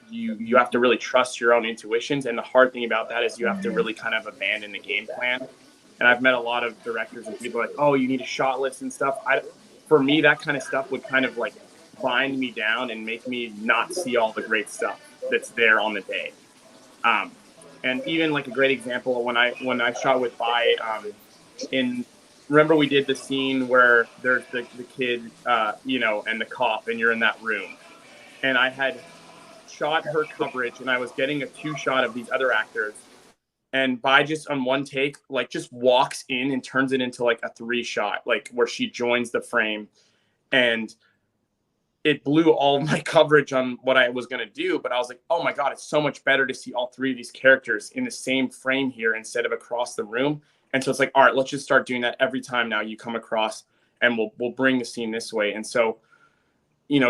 have to really trust your own intuitions. And the hard thing about that is you have to really kind of abandon the game plan. And I've met a lot of directors and people like, oh, you need a shot list and stuff. For me, that kind of stuff would kind of like bind me down and make me not see all the great stuff that's there on the day. And even like a great example, when I shot with Bai, remember we did the scene where there's the kid, and the cop, and you're in that room. And I had shot her coverage, and I was getting a 2-shot of these other actors. And Bai just on one take, like just walks in and turns it into like a 3-shot, like where she joins the frame. And it blew all my coverage on what I was going to do. But I was like, oh my God, it's so much better to see all 3 of these characters in the same frame here instead of across the room. And so it's like, all right, let's just start doing that every time now you come across, and we'll bring the scene this way. And so,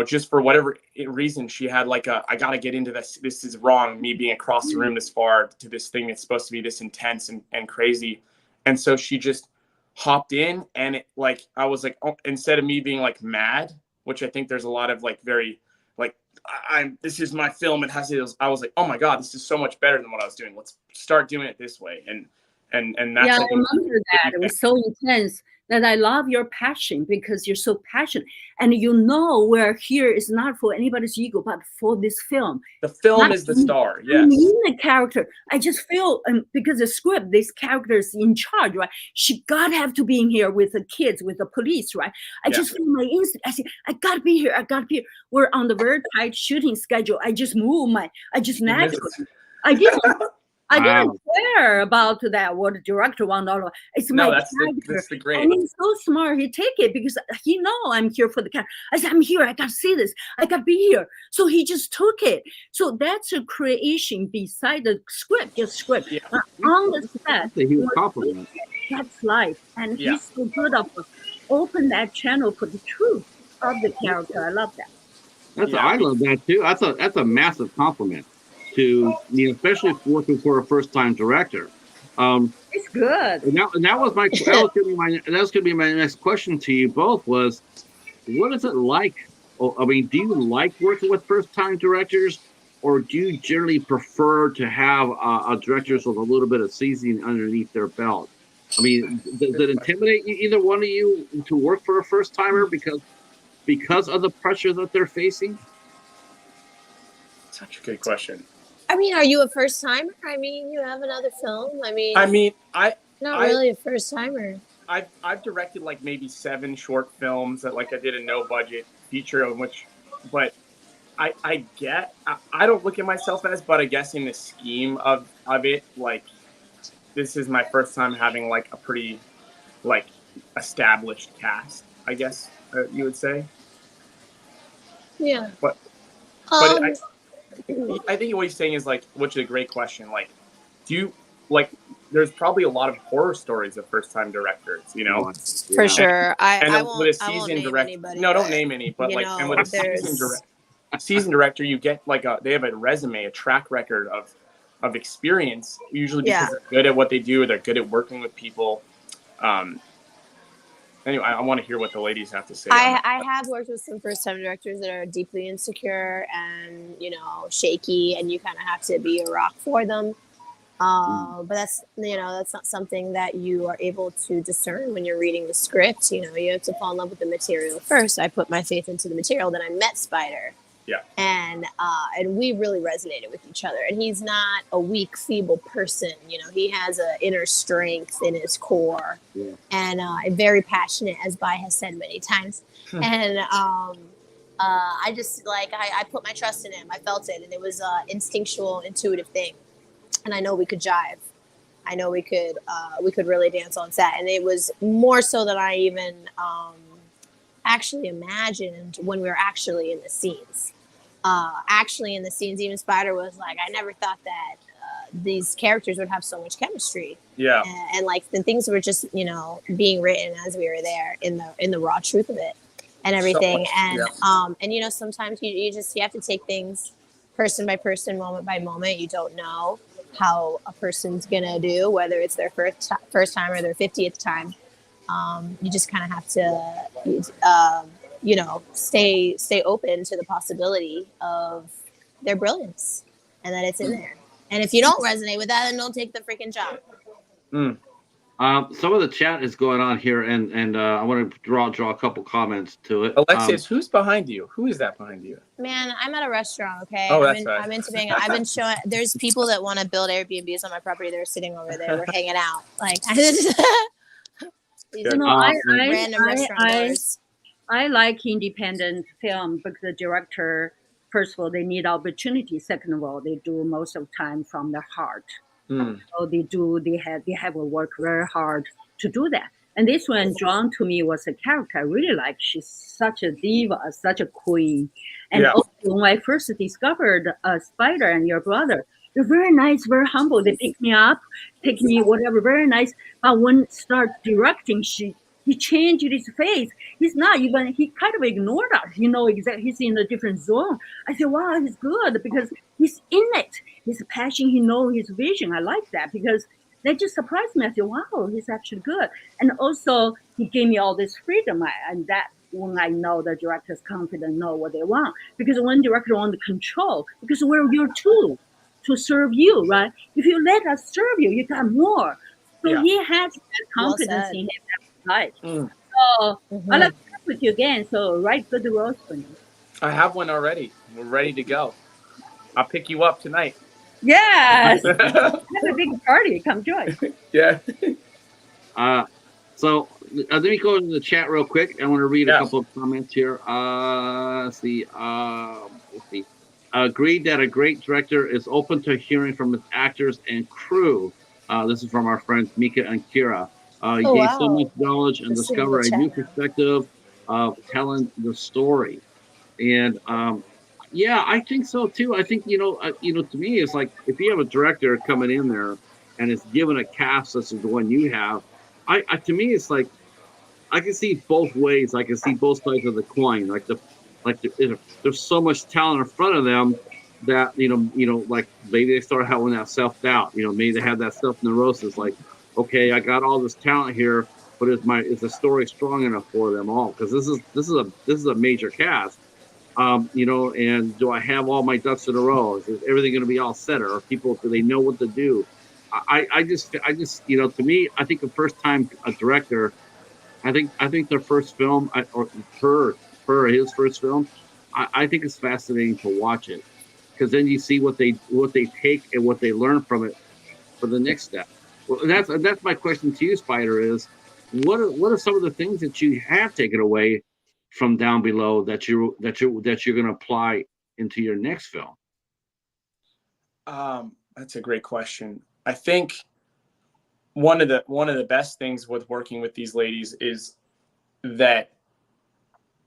just for whatever reason, she had like I got to get into this. This is wrong, me being across the room this far to this thing that's supposed to be this intense and crazy. And so she just hopped in, and it like, I was like, oh, instead of me being like mad, which I think there's a lot of like very like, this is my film. It has it. I was like, oh my God, this is so much better than what I was doing. Let's start doing it this way. And that's I remember that. It was so intense that I love your passion, because you're so passionate, and we're here is not for anybody's ego, but for this film. The film is the star. Yes. In the character, I just feel because the script, this character is in charge, right? She gotta have to be in here with the kids, with the police, right? I just feel my instinct. I say, I gotta be here. I gotta be here. We're on the very tight shooting schedule. I just naturally. I didn't care about that, what the director wanted. It's my character. That's the great. And he's so smart. He take it because he know I'm here for the character. I said, I'm here. I got to see this. I got to be here. So he just took it. So that's a creation beside the script, just script. Yeah. On the set, that's a huge compliment. That's life. And he's so good at open that channel for the truth of the character. I love that. I love that too. That's a massive compliment to, especially working for a first-time director. It's good. And that was going to be my next question to you both was, what is it like? I mean, do you like working with first-time directors, or do you generally prefer to have directors with a little bit of seasoning underneath their belt? I mean, does it intimidate either one of you to work for a first-timer because of the pressure that they're facing? Such a good question. I mean, are you a first timer? I mean, you have another film. I mean, not really a first timer. I've directed like maybe 7 short films that like I did a no budget feature on which, but I don't look at myself as, but I guess in the scheme of it, like this is my first time having like a pretty like established cast, I guess you would say. Yeah. But I think what he's saying is like, which is a great question. Like, do you like? There's probably a lot of horror stories of first-time directors, you know. For sure. I with a won't seasoned name director, anybody, no, don't name any. But like, and with a seasoned director, you get like they have a resume, a track record of experience. Usually because they're good at what they do, or they're good at working with people. Anyway, I want to hear what the ladies have to say. I have worked with some first-time directors that are deeply insecure and, you know, shaky, and you kind of have to be a rock for them. But that's not something that you are able to discern when you're reading the script. You know, you have to fall in love with the material first. I put my faith into the material, then I met Spyder. Yeah. And we really resonated with each other. And he's not a weak, feeble person. You know, he has an inner strength in his core, and very passionate, as Bai has said many times. And I just I put my trust in him. I felt it, and it was an instinctual, intuitive thing. And I know we could jive. I know we could really dance on set, and it was more so than I even actually imagined when we were actually in the scenes. Even Spyder was like, I never thought that these characters would have so much chemistry. Yeah. And like the things were just, you know, being written as we were there in the raw truth of it and everything. And you know, sometimes you have to take things person by person, moment by moment. You don't know how a person's gonna do, whether it's their first time or their 50th time. You just kind of have to, you know, stay open to the possibility of their brilliance and that it's in there. And if you don't resonate with that, then don't take the freaking job. Some of the chat is going on here, and I want to draw a couple comments to it. Alexis, who's behind you? Who is that behind you? Man, I'm at a restaurant, okay? Oh, that's right. I'm into being. I've been showing. There's people that want to build Airbnbs on my property. They're sitting over there. We're hanging out. Like, you know, random restaurateurs. I like independent film because the director, first of all, they need opportunity. Second of all, they do most of the time from their heart. So they have to work very hard to do that. And this one drawn to me was a character I really like. She's such a diva, such a queen. And also when I first discovered Spyder and your brother, they're very nice, very humble. They pick me up, take me whatever, very nice. But when start directing, he changed his face. He's not even, he kind of ignored us. You know, exactly, he's in a different zone. I said, wow, he's good because he's in it. His passion, he knows his vision. I like that because that just surprised me. I said, wow, he's actually good. And also, he gave me all this freedom. And that when I know the director's confident, know what they want. Because when director wants to control, because we're your tool to serve you, right? If you let us serve you, you got more. So he has that confidence in him. Right. So I'd like to work with you again. So write good roles for me. I have one already. We're ready to go. I'll pick you up tonight. Yes. Have a big party. Come join. Yeah. So let me go into the chat real quick. I want to read a couple of comments here. Let's see. Agreed that a great director is open to hearing from its actors and crew. This is from our friends Mika and Kira. You gain so much knowledge and discover a new perspective of telling the story. And I think so too. I think to me, it's like if you have a director coming in there and is given a cast such as the one you have, to me it's like I can see both ways. I can see both sides of the coin. There's so much talent in front of them that like maybe they start having that self-doubt. Maybe they have that self-neurosis. Like, okay, I got all this talent here, but is the story strong enough for them all? Because this is a major cast. And do I have all my ducks in a row? Is everything going to be all set? Or do they know what to do? I just to me, I think the first time a director, I think their first film or his first film, I think it's fascinating to watch it, because then you see what they take and what they learn from it for the next step. Well, that's my question to you, Spyder, is what are some of the things that you have taken away from Down Below that you're going to apply into your next film? That's a great question. I think one of the best things with working with these ladies is that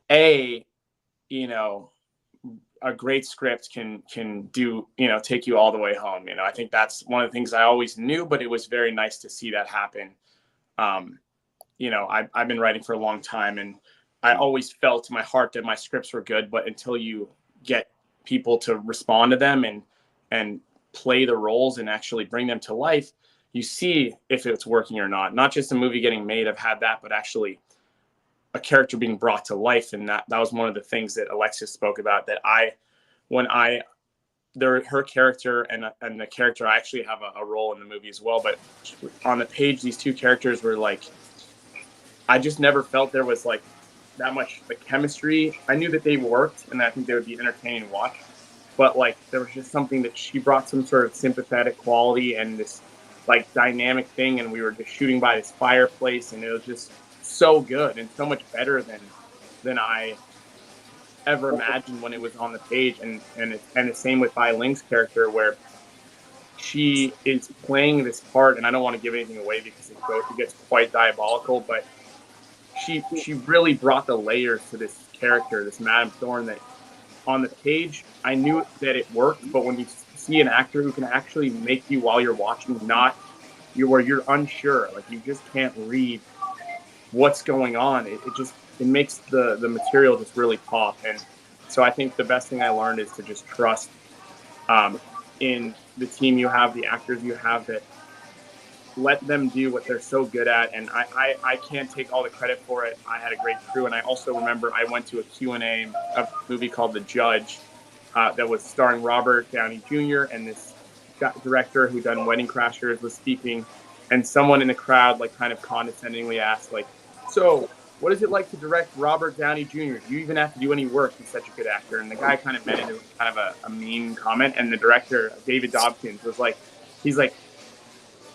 you know, a great script can do, take you all the way home. I think that's one of the things I always knew, but it was very nice to see that happen. I've been writing for a long time, and I always felt in my heart that my scripts were good, but until you get people to respond to them and play the roles and actually bring them to life, you see if it's working or not. Not just a movie getting made, I've had that, but actually a character being brought to life. And that was one of the things that Alexis spoke about, that her character and the character, I actually have a role in the movie as well, but on the page, these two characters were like, I just never felt there was like that much like chemistry. I knew that they worked and I think they would be entertaining to watch, but like there was just something that she brought some sort of sympathetic quality and this like dynamic thing, and we were just shooting by this fireplace, and it was just so good and so much better than I ever imagined when it was on the page. And the same with Bai Ling's character, where she is playing this part, and I don't want to give anything away because it gets quite diabolical, but she really brought the layers to this character, this Madame Thorne, that on the page I knew that it worked, but when you see an actor who can actually make you, while you're watching, where you're unsure, like you just can't read what's going on, it makes the material just really pop. And so I think the best thing I learned is to just trust in the team you have, the actors you have, that let them do what they're so good at. And I can't take all the credit for it. I had a great crew. And I also remember I went to a Q&A of a movie called The Judge that was starring Robert Downey Jr. and this director who done Wedding Crashers was speaking. And someone in the crowd like kind of condescendingly asked, like, so what is it like to direct Robert Downey Jr.? Do you even have to do any work? He's such a good actor. And the guy kind of meant it as kind of a mean comment. And the director, David Dobkins, was like, he's like,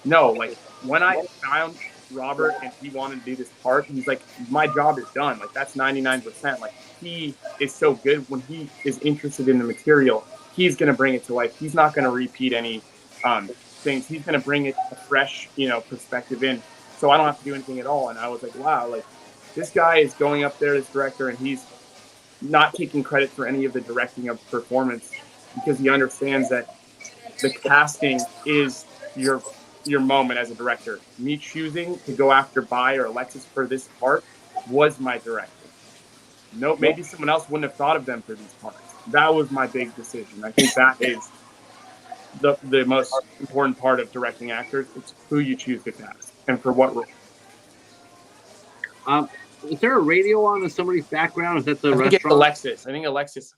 no, like when I found Robert and he wanted to do this part, he's like, my job is done. Like that's 99%. Like he is so good when he is interested in the material, he's going to bring it to life. He's not going to repeat any things. He's going to bring it a fresh, perspective in. So I don't have to do anything at all. And I was like, wow, like this guy is going up there as director and he's not taking credit for any of the directing of performance, because he understands that the casting is your moment as a director. Me choosing to go after Bai or Alexis for this part was my director. No, maybe someone else wouldn't have thought of them for these parts. That was my big decision. I think that is the most important part of directing actors. It's who you choose to cast and for what role. Is there a radio on in somebody's background? Is that the restaurant? It's Alexis. I think Alexis.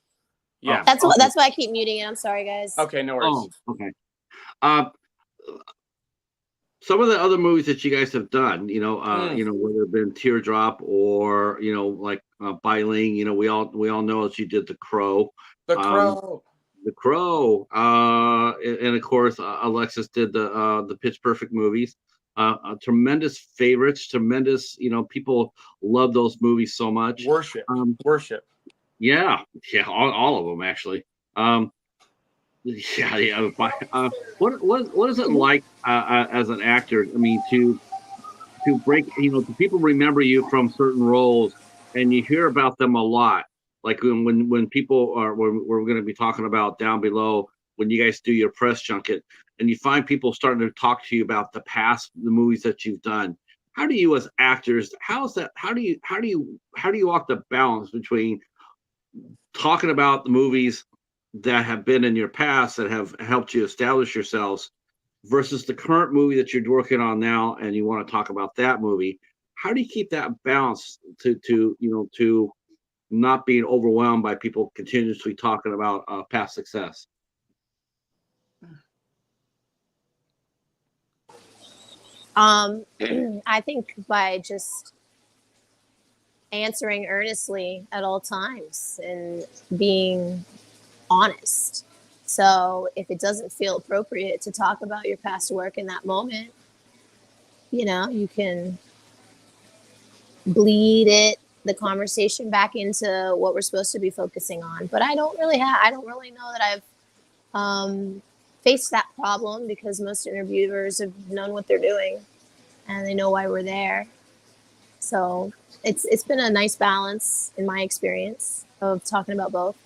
Yeah. That's why I keep muting it. I'm sorry, guys. Okay, no worries. Oh, okay. Some of the other movies that you guys have done, whether it been Teardrop or like Bai Ling, we all know that you did The Crow. The Crow. The Crow. And of course, Alexis did the Pitch Perfect movies. Tremendous favorites. Tremendous. People love those movies so much. Worship. Yeah, all of them actually. Yeah. What is it like as an actor? I mean, to break, do people remember you from certain roles, and you hear about them a lot? Like when people are, we're going to be talking about Down Below, when you guys do your press junket, and you find people starting to talk to you about the movies that you've done. How do you, as actors, how do you walk the balance between talking about the movies that have been in your past that have helped you establish yourselves versus the current movie that you're working on now and you want to talk about that movie? How do you keep that balance to not being overwhelmed by people continuously talking about past success? I think by just answering earnestly at all times and being honest. So if it doesn't feel appropriate to talk about your past work in that moment, you can bleed the conversation back into what we're supposed to be focusing on. But I don't really know that I've faced that problem, because most interviewers have known what they're doing and they know why we're there. So it's been a nice balance in my experience of talking about both.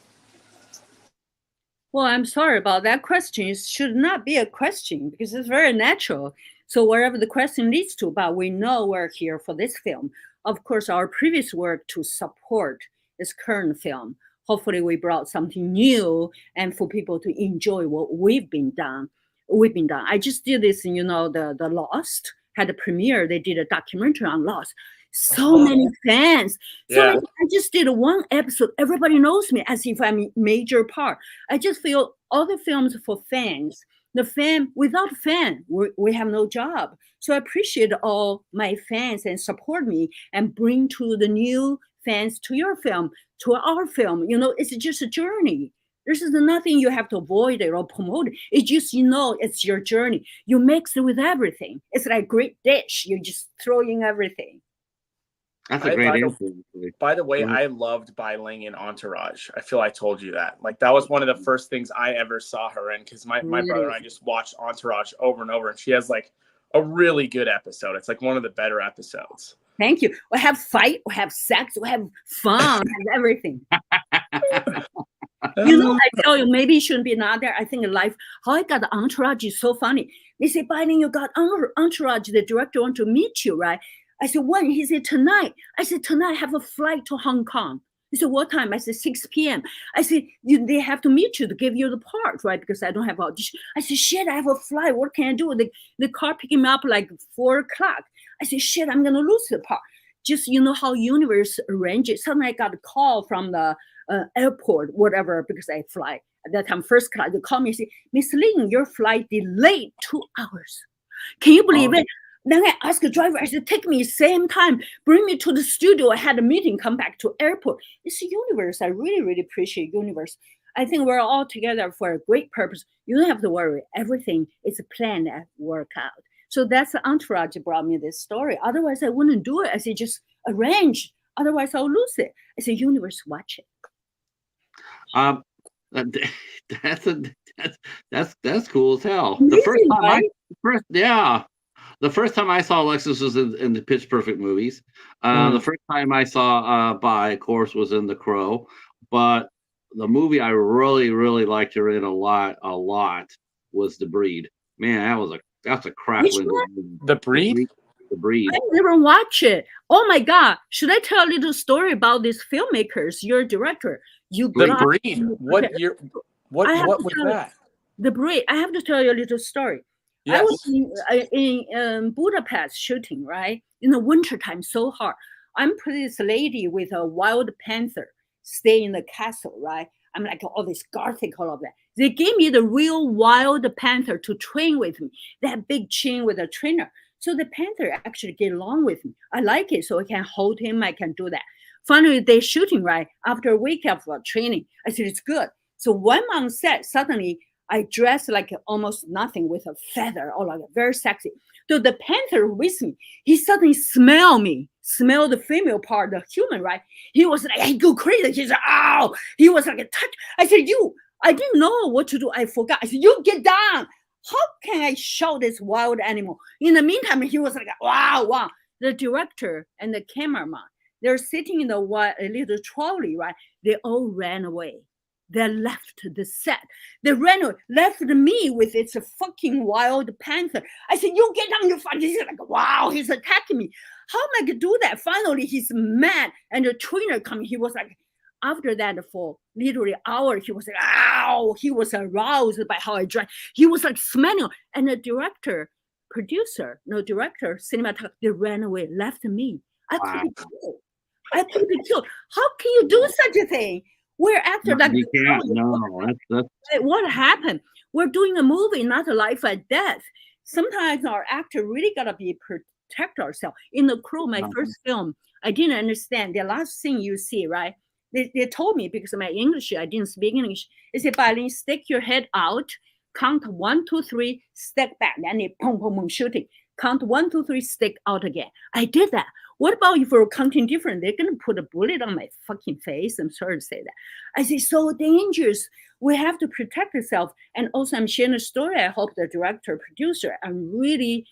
Well, I'm sorry about that question. It should not be a question because it's very natural. So wherever the question leads to, but we know we're here for this film. Of course, our previous work to support this current film. Hopefully we brought something new and for people to enjoy what we've been done. I just did this, the Lost had a premiere. They did a documentary on Lost. So many fans. I just did one episode. Everybody knows me as if I'm a major part. I just feel all the films for fans. The fan, without fan, we have no job. So I appreciate all my fans and support me and bring to the new fans to your film, to our film. It's just a journey. There's nothing you have to avoid it or promote it. It's just, it's your journey. You mix it with everything. It's like a great dish. You just throw in everything. That's a great answer. By the way, I loved Bai Ling in Entourage. I feel I told you that. Like, that was one of the first things I ever saw her in, because my brother and I just watched Entourage over and over, and she has like a really good episode. It's like one of the better episodes. Thank you. We have fight, we have sex, we have fun, we have everything. I tell you, maybe it shouldn't be not there. I think in life, how I got the Entourage is so funny. They say, Bai Ling, you got Entourage. The director want to meet you, right? I said, when? He said, tonight. I said, tonight I have a flight to Hong Kong. He said, what time? I said, 6 p.m. I said, they have to meet you to give you the part, right? Because I don't have audition. I said, shit, I have a flight. What can I do? The car picking me up like 4 o'clock. I said, shit, I'm going to lose the part. Just, how universe arranges. Suddenly I got a call from the airport, whatever, because I fly. At that time, first class, they call me and say, Miss Ling, your flight delayed 2 hours. Can you believe it? Then I asked the driver, I said, take me same time, bring me to the studio. I had a meeting, come back to airport. It's the universe. I really, really appreciate universe. I think we're all together for a great purpose. You don't have to worry. Everything is a plan that work out. So that's the Entourage brought me this story. Otherwise, I wouldn't do it. I said, just arrange. Otherwise, I'll lose it. I said, universe, watch it. That's cool as hell. Amazing, The first time I saw Alexis was in the Pitch Perfect movies. The first time I saw Bai, of course, was in The Crow. But the movie I really, really liked her in a lot was The Breed. Man, that's a crackling movie. The Breed? The Breed. I never watch it. Oh my God! Should I tell a little story about these filmmakers? Your director, The Breed. What year? What was that? The Breed. I have to tell you a little story. Yes. I was in Budapest shooting, right? In the wintertime, so hot. I'm this lady with a wild panther stay in the castle, right? I'm like, all this gothic, all of that. They gave me the real wild panther to train with me. That big chain with a trainer. So the panther actually get along with me. I like it, so I can hold him. I can do that. Finally, they're shooting, right? After a week of training, I said, it's good. So when I'm on set, suddenly I dress like almost nothing with a feather or like very sexy. So the panther with me, he suddenly smell the female part, the human, right? He was like, I go crazy. He said, ow. He was like a touch. I said, I didn't know what to do. I forgot. I said, you get down. How can I show this wild animal? In the meantime, he was like, wow. The director and the cameraman, they're sitting in the little trolley, right? They all ran away. They left the set. They ran away, left me with its fucking wild panther. I said, you get down, you fucking. He's like, wow, he's attacking me. How am I going to do that? Finally, he's mad. And the trainer coming, he was like, after that, for literally an hour, he was like, ow. He was aroused by how I drank. He was like smelling. And the director, cinematographer, they ran away, left me. I could be killed. How can you do such a thing? We're actor like you can't. No, that's what happened. We're doing a movie, not a life or death. Sometimes our actor really gotta protect ourselves. In The Crow, my first film, I didn't understand the last thing you see, right? They told me, because of my English, I didn't speak English. They said, Bai Ling, stick your head out, count 1, 2, 3, step back, then they boom, boom, boom, shooting. Count 1, 2, 3, stick out again. I did that. What about if we're counting different? They're going to put a bullet on my fucking face. I'm sorry to say that. I say, so dangerous. We have to protect ourselves. And also, I'm sharing a story. I hope the director, producer, and really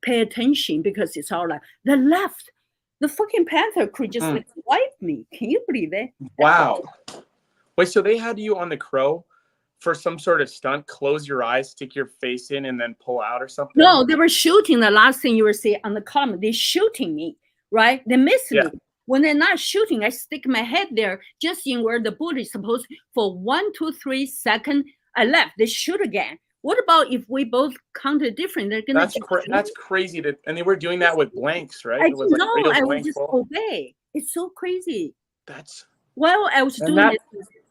pay attention, because it's all like the left. The fucking panther could just like wipe me. Can you believe it? Wow. Wait, so they had you on the crow for some sort of stunt, close your eyes, stick your face in, and then pull out or something? No, they were shooting. The last thing you will see on the column, they're shooting me, right? They miss me. When they're not shooting, I stick my head there just in where the bullet is supposed to. For 1, 2, 3 seconds, I left. They shoot again. What about if we both counted different? They're gonna. That's crazy. And they were doing that with blanks, right? I It was like know. I would blank just full. obey. It's so crazy. That's While I was doing it.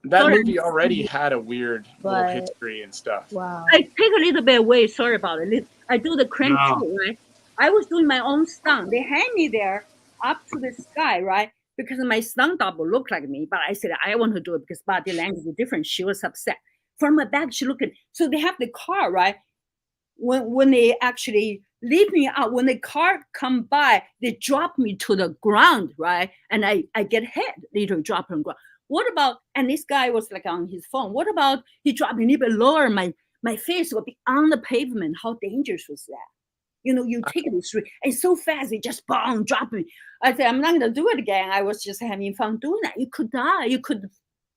That movie already had a weird little history and stuff. Wow. I take a little bit away. Sorry about it. I do the crane too, right? I was doing my own stunt. They hang me there up to the sky, right? Because my stunt double looked like me, but I said I want to do it because body language is different. She was upset. From my back, she looked at. So they have the car, right? When they actually leave me out, when the car come by, they drop me to the ground, right? And I get hit, literally drop on the ground. What about, and this guy was like on his phone, what about he dropped me a little bit lower, my face would be on the pavement. How dangerous was that? You know, you take the street, and so fast, it just boom, drop me. I said, I'm not gonna do it again. I was just having fun doing that. You could die, you could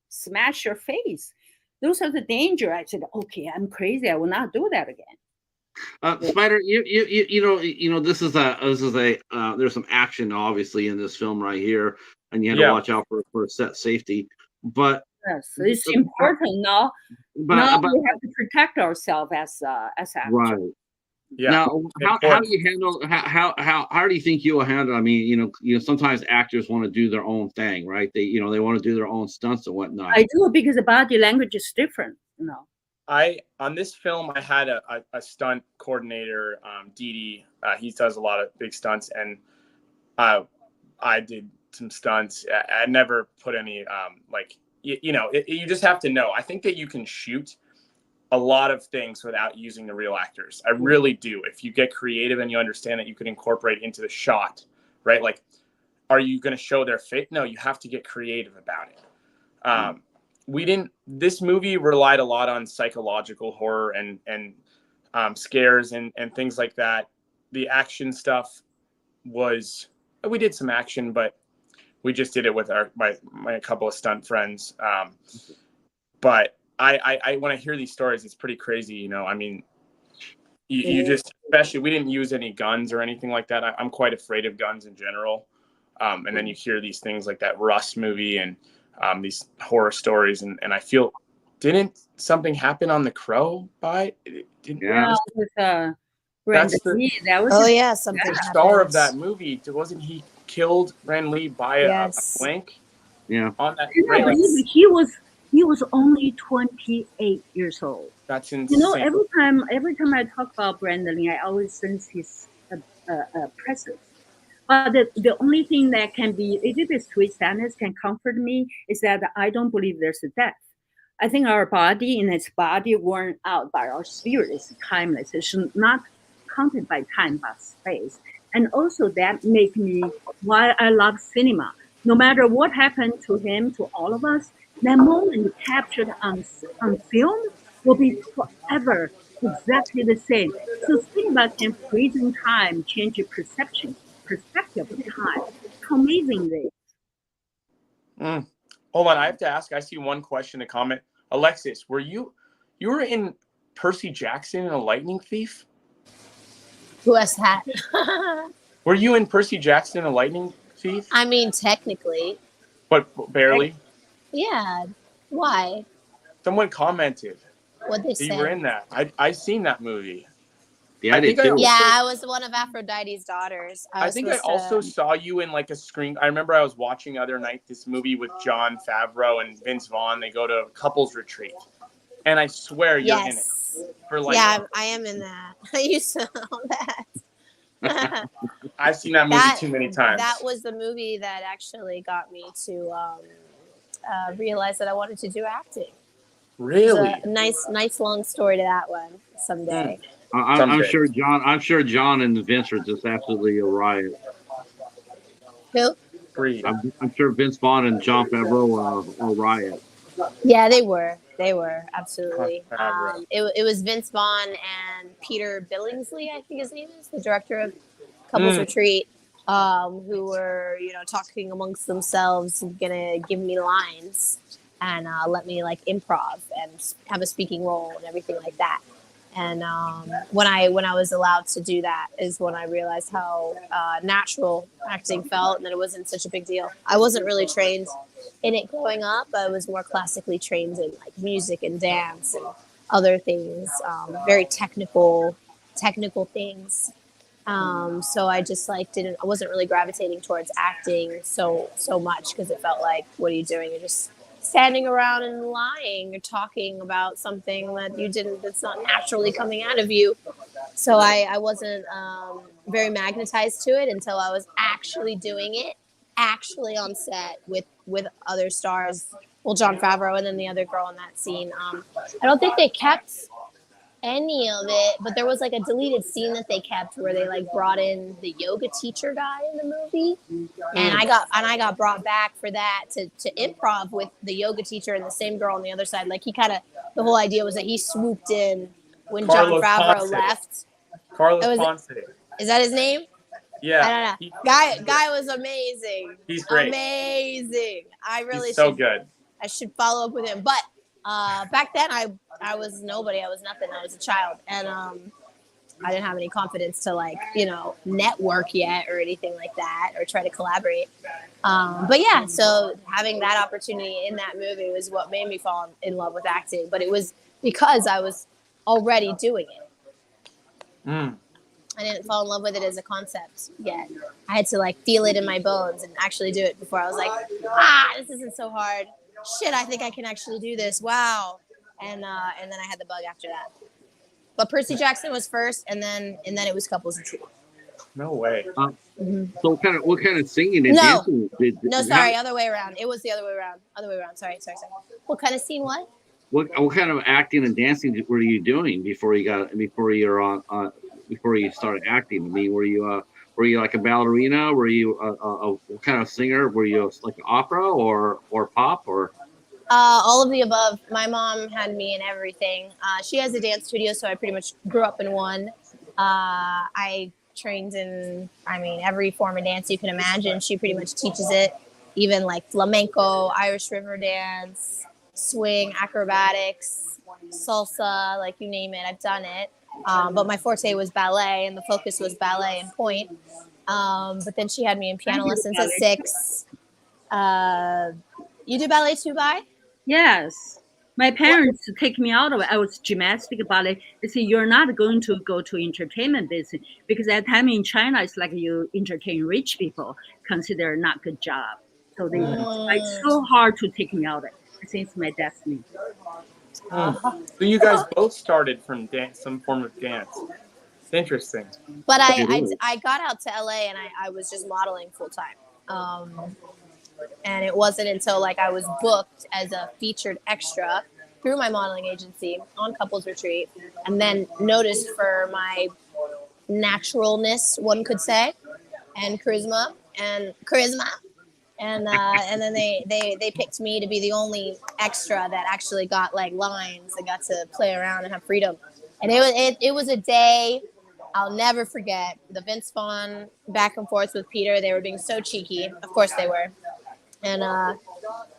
smash your face. Those are the danger. I said, okay, I'm crazy. I will not do that again. Spyder, you know, this is a there's some action obviously in this film right here, and you have to watch out for set safety. But yes, it's important now. Now we have to protect ourselves as actors. Right. Yeah. Now, how do you handle how do you think you will handle? I mean, you know, sometimes actors want to do their own thing, right? They want to do their own stunts and whatnot. I do, because the body language is different, you know. On this film, I had a stunt coordinator, Dee. He does a lot of big stunts, and I did some stunts. I never put any you just have to know. I think that you can shoot a lot of things without using the real actors. I really do. If you get creative and you understand that you can incorporate into the shot, right? Like, are you going to show their face? No, you have to get creative about it. This movie relied a lot on psychological horror and scares and things like that. The action stuff we did some action, but we just did it with my couple of stunt friends. But I when I hear these stories, it's pretty crazy. You know, I mean, you just, especially, we didn't use any guns or anything like that. I'm quite afraid of guns in general. And then you hear these things like that Rust movie and these horror stories. And I feel, didn't something happen on The Crow? With Brandon Lee. Something the star of that movie. Wasn't he killed, Brandon Lee, by a blank? Yeah. On that, he was only 28 years old. That's insane. You know, every time I talk about Brandon Lee, I always sense his presence. But the only thing that can be a little bit sweet sadness can comfort me is that I don't believe there's a death. I think our body, in its body, worn out by our spirit, is timeless. It should not counted by time but space. And also that make me why I love cinema. No matter what happened to him, to all of us, that moment captured on film will be forever exactly the same. So cinema can freeze in time, change your perspective of time. How amazing it is. Hold on, I have to ask. I see one question to comment. Alexis, you were in Percy Jackson and a Lightning Thief? Who has that? Were you in Percy Jackson and a Lightning Thief? I mean, technically. But barely? Yeah. Why? Someone commented. What'd they say? You were in that. I seen that movie. Yeah, I did too. I was one of Aphrodite's daughters. I think I also saw you in like a screen. I remember I was watching the other night this movie with Jon Favreau and Vince Vaughn. They go to a couples retreat. And I swear you're in it. I am in that. I used to know that. I've seen that movie too many times. That was the movie that actually got me to realize that I wanted to do acting. Really? A nice long story to that one someday. I'm sure John and Vince are just absolutely a riot. Who? Creed. I'm sure Vince Vaughn and Jon Favreau are riot. Yeah, they were. They were absolutely. Favreau. It was Vince Vaughn and Peter Billingsley, I think his name is, the director of Couples Retreat, who were talking amongst themselves, gonna give me lines and let me like improv and have a speaking role and everything like that. And when I was allowed to do that is when I realized how natural acting felt and that it wasn't such a big deal. I wasn't really trained in it growing up. I was more classically trained in like music and dance and other things, very technical things. So I just like I wasn't really gravitating towards acting so much because it felt like, what are you doing? You're just standing around and lying or talking about something that's not naturally coming out of you. So I wasn't very magnetized to it until I was actually doing it, actually on set with other stars. Well, Jon Favreau and then the other girl in that scene. I don't think they kept any of it, but there was like a deleted scene that they kept where they like brought in the yoga teacher guy in the movie, and I got brought back for that to improv with the yoga teacher and the same girl on the other side. Like the whole idea was that he swooped in when Carlos Jon Favreau Ponce. left. Carlos Ponce. Is that his name? Yeah. I don't know. Guy was amazing. He's great. Amazing. He's so good. I should follow up with him. But back then I was nobody. I was nothing. I was a child. And I didn't have any confidence to like, network yet or anything like that or try to collaborate. But yeah, so having that opportunity in that movie was what made me fall in love with acting. But it was because I was already doing it. I didn't fall in love with it as a concept yet. I had to like feel it in my bones and actually do it before I was like, this isn't so hard. Shit, I think I can actually do this. Wow. And then I had the bug after that. But Percy Jackson was first, and then it was Couples Retreat. No way. So what kind of singing and dancing? Other way around. It was the other way around. Sorry. What kind of scene? What kind of acting and dancing were you doing before you started acting? I mean, were you like a ballerina? Were you what kind of singer? Were you like opera or pop or? All of the above. My mom had me in everything. She has a dance studio, so I pretty much grew up in one. I trained in, every form of dance you can imagine. She pretty much teaches it, even like flamenco, Irish river dance, swing, acrobatics, salsa, like you name it. I've done it. But my forte was ballet, and the focus was ballet and point. But then she had me in piano lessons at 6. You do ballet too, Bai? Yes. My parents take me out of it. I was gymnastic ballet. They say, you're not going to go to entertainment business because at that time in China, it's like you entertain rich people, consider not good job. So they tried so hard to take me out of it. I think it's my destiny. So you guys both started from some form of dance. It's interesting. But I got out to LA and I was just modeling full time. And it wasn't until like I was booked as a featured extra through my modeling agency on Couples Retreat, and then noticed for my naturalness, one could say, and charisma. And then they picked me to be the only extra that actually got like lines and got to play around and have freedom. And it was a day I'll never forget. The Vince Vaughn back and forth with Peter, they were being so cheeky. Of course they were. And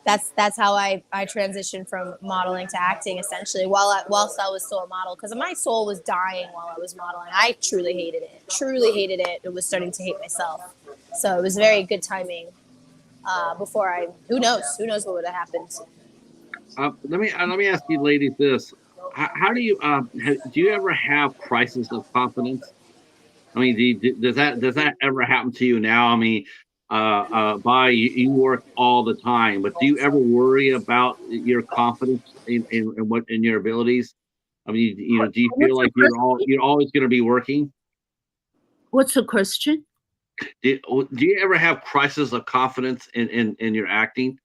that's how I transitioned from modeling to acting, essentially, whilst I was still a model, because my soul was dying while I was modeling. I truly hated it. It was starting to hate myself. So it was very good timing. Before who knows what would have happened. Let me ask you ladies this: how do you do you ever have crisis of confidence? I mean, does that ever happen to you now? I mean, Bai, you work all the time, but do you ever worry about your confidence in your abilities? I mean, do you feel like you're always going to be working? What's the question? Do you ever have crisis of confidence in your acting?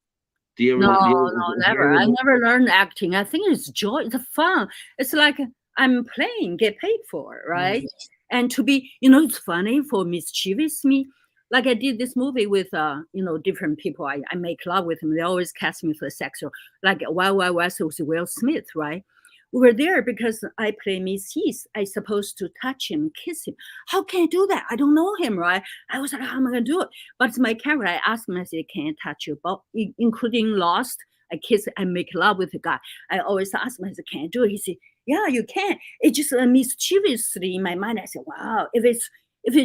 Do you ever? No, never. I never learned acting. I think it's joy. It's fun. It's like I'm playing, get paid for, right? And to be, it's funny for mischievous me. Like I did this movie with different people. I make love with them. They always cast me for sexual. Like Wild Wild West was Will Smith, right? We were there because I play Miss Heath. I supposed to touch him, kiss him. How can I do that? I don't know him, right? I was like, how am I gonna do it? But it's my character. I asked him, I said, can I touch you? But including Lost, I kiss, I make love with the guy. I always ask him, I said, can I do it? He said, yeah, you can. It just mischievously in my mind. I said, wow, if it's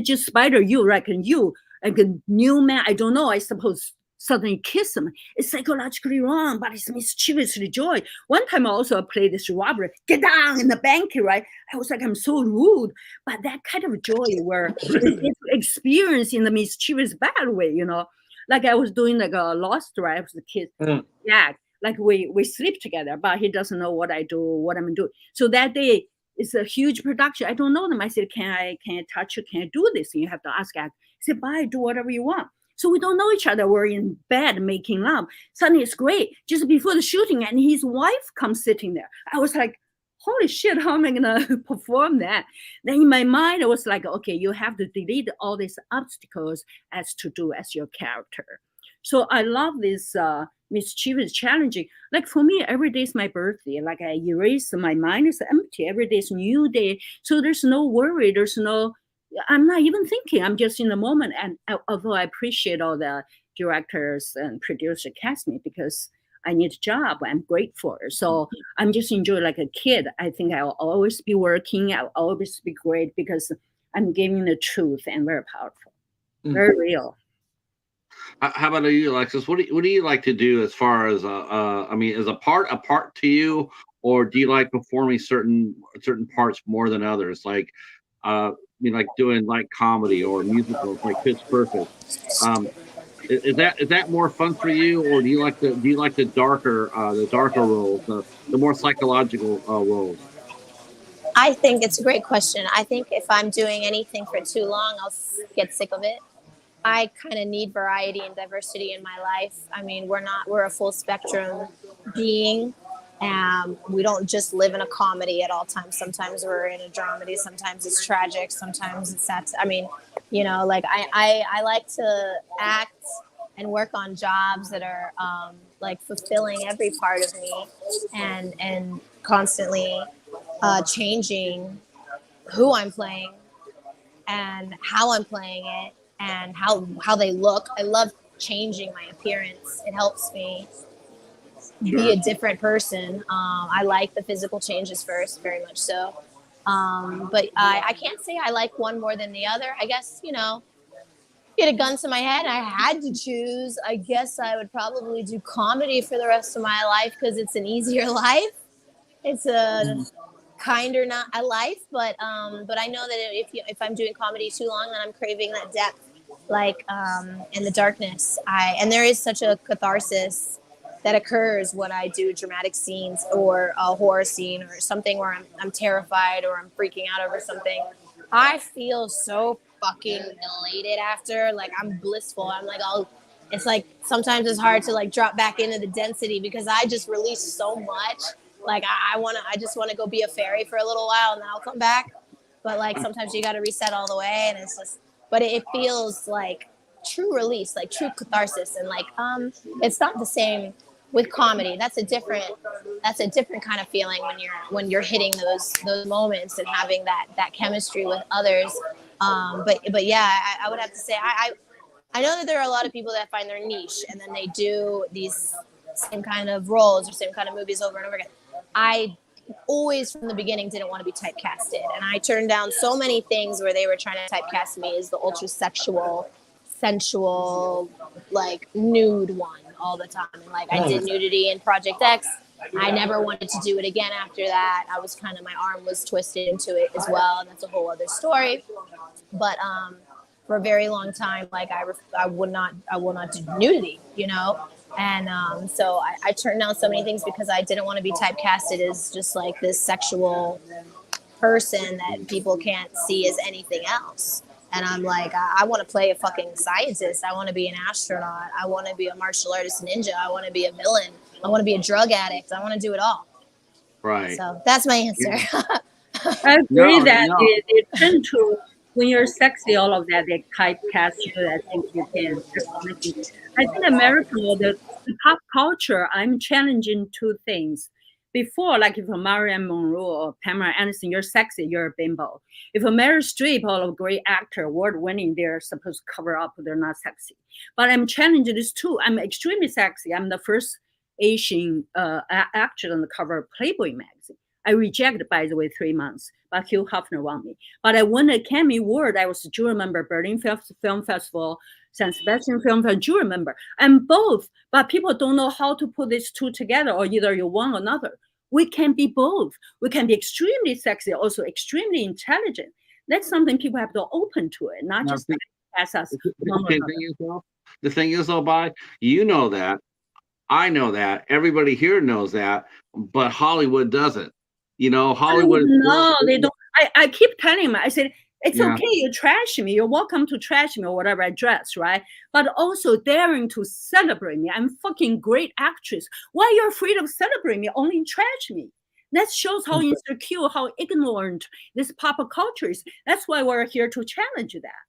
just Spider, you reckon you like a new man? I don't know. I suppose suddenly kiss him. It's psychologically wrong, but it's mischievously joy. One time I also played this robber, get down in the bank, right? I was like, I'm so rude. But that kind of joy where it's experience in the mischievous bad way, Like I was doing like a Lost Drive with the kid. Yeah, like we sleep together, but he doesn't know what I do, what I'm doing. So that day, it's a huge production. I don't know them. I said, can I touch you? Can I do this? And you have to ask. I said, bye, do whatever you want. So we don't know each other. We're in bed making love. Suddenly it's great. Just before the shooting, and his wife comes sitting there. I was like, holy shit, how am I gonna perform that? Then in my mind, it was like, okay, you have to delete all these obstacles as your character. So I love this mischievous challenging. Like for me, every day is my birthday. Like I erase, my mind is empty. Every day is a new day. So there's no worry. I'm not even thinking. I'm just in the moment. And although I appreciate all the directors and producers cast me because I need a job, I'm grateful. So I'm just enjoying like a kid. I think I'll always be working. I'll always be great because I'm giving the truth and very powerful, very real. How about you, Alexis? What do you like to do as far as is a part to you, or do you like performing certain parts more than others? Like, like doing like comedy or musicals, like Pitch Perfect. Is that more fun for you, or do you like the darker roles, the more psychological roles? I think it's a great question. I think if I'm doing anything for too long, I'll get sick of it. I kind of need variety and diversity in my life. I mean, we're a full spectrum being. We don't just live in a comedy at all times. Sometimes we're in a dramedy. Sometimes it's tragic. Sometimes it's sad. I mean, like I like to act and work on jobs that are like fulfilling every part of me and constantly changing who I'm playing and how I'm playing it and how they look. I love changing my appearance. It helps me be a different person. I like the physical changes first, very much so. But I can't say I like one more than the other. I guess, get a gun to my head and I had to choose. I guess I would probably do comedy for the rest of my life because it's an easier life. It's a kinder not a life, but I know that if I'm doing comedy too long, then I'm craving that depth, like in the darkness. And there is such a catharsis that occurs when I do dramatic scenes or a horror scene or something where I'm terrified or I'm freaking out over something. I feel so fucking elated after. Like I'm blissful. I'm like, it's like sometimes it's hard to like drop back into the density because I just released so much. Like I just want to go be a fairy for a little while and then I'll come back. But like sometimes you got to reset all the way, and it's just. But it feels like true release, like true catharsis, and like it's not the same with comedy. That's a different kind of feeling when you're hitting those moments and having that chemistry with others. But yeah, I would have to say I know that there are a lot of people that find their niche and then they do these same kind of roles or same kind of movies over and over again. I always from the beginning didn't want to be typecasted, and I turned down so many things where they were trying to typecast me as the ultra sexual, sensual, like nude one all the time. And like I did nudity in Project X. I never wanted to do it again after that. I was kind of, my arm was twisted into it as well, and that's a whole other story. But for a very long time, like I will not do nudity, And so I turned down so many things because I didn't want to be typecasted as just like this sexual person that people can't see as anything else. And I'm like, I want to play a fucking scientist. I want to be an astronaut. I want to be a martial artist ninja. I want to be a villain. I want to be a drug addict. I want to do it all. Right. So that's my answer. I agree they tend to when you're sexy, all of that, they typecast you. I think you can. That's one thing. I think America, the pop culture, I'm challenging two things. Before, like if a Marilyn Monroe or Pamela Anderson, you're sexy, you're a bimbo. If a Meryl Streep or a great actor, award-winning, they're supposed to cover up, they're not sexy. But I'm challenging this too. I'm extremely sexy. I'm the first Asian actor on the cover of Playboy magazine. I rejected, by the way, 3 months, but Hugh Hefner won me. But I won an Academy Award. I was a jury member, Berlin Film Festival, San Sebastian Film Festival, jury member. I'm both, but people don't know how to put these two together, or either you're one or another. We can be both. We can be extremely sexy, also extremely intelligent. That's something people have to open to it, not just pass us. The thing is, though, Bai, you know that, I know that, everybody here knows that, but Hollywood doesn't. You know, Hollywood. No, they don't. I keep telling them, I said, it's okay, you trash me, you're welcome to trash me or whatever I dress, right? But also daring to celebrate me. I'm fucking great actress. Why are you afraid of celebrating me? Only trash me. That shows how insecure, how ignorant this pop culture is. That's why we're here to challenge that.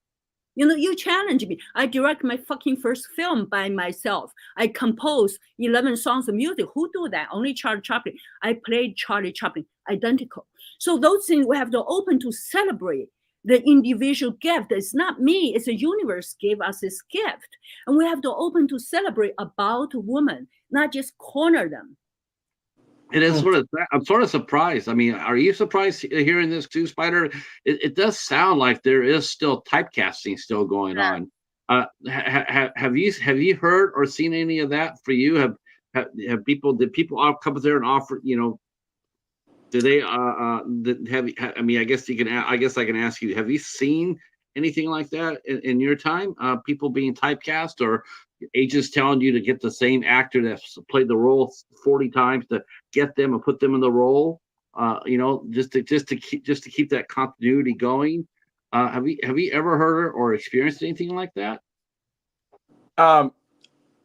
You know, you challenge me. I direct my fucking first film by myself. I compose 11 songs of music. Who do that? Only Charlie Chaplin. I played Charlie Chaplin, identical. So those things we have to open to celebrate the individual gift. It's not me, it's the universe gave us this gift. And we have to open to celebrate about women, not just corner them. It is I'm sort of surprised. I mean, are you surprised hearing this too, Spyder? It does sound like there is still typecasting still going on. Have you heard or seen any of that for you? Did people all come up there and offer, you know, do they I mean, I guess I can ask you, have you seen anything like that in your time? People being typecast, or agents telling you to get the same actor that's played the role 40 times to get them and put them in the role, you know, just to keep that continuity going. Have you ever heard or experienced anything like that?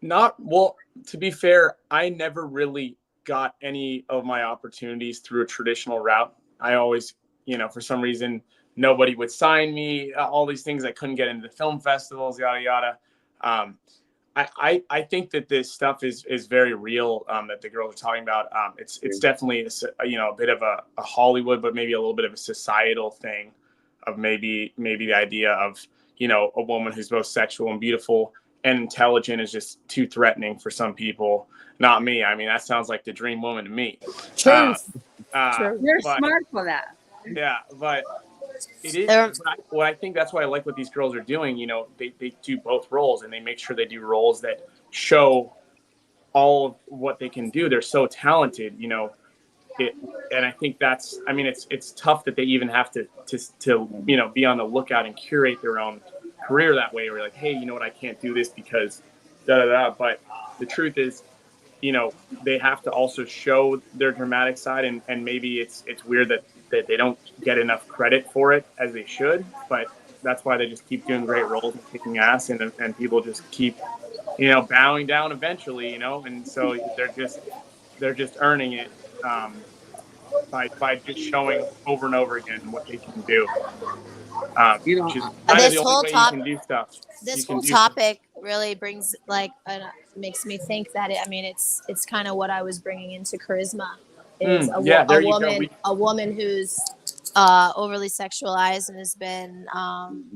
Not well. To be fair, I never really got any of my opportunities through a traditional route. I always, you know, for some reason, nobody would sign me. All these things, I couldn't get into the film festivals, yada yada. I think that this stuff is very real, that the girls are talking about. It's definitely, you know, a bit of a Hollywood, but maybe a little bit of a societal thing of maybe the idea of, you know, a woman who's both sexual and beautiful and intelligent is just too threatening for some people. Not me. I mean, that sounds like the dream woman to me. True. You're smart for that. Yeah, but it is. What I think that's why I like what these girls are doing. You know, they do both roles, and they make sure they do roles that show all of what they can do. They're so talented, you know. And I think that's. I mean, it's tough that they even have to you know, be on the lookout and curate their own career that way. Where you're like, hey, you know what, I can't do this because da da da. But the truth is, you know, they have to also show their dramatic side, and maybe it's weird that they don't get enough credit for it as they should, but that's why they just keep doing great roles and kicking ass, and people just keep, you know, bowing down eventually, you know, and so they're just earning it by just showing over and over again what they can do. You know, which is kind of the only way you can do stuff. This whole topic really brings makes me think that it's kind of what I was bringing into charisma. Is a woman who's overly sexualized and has been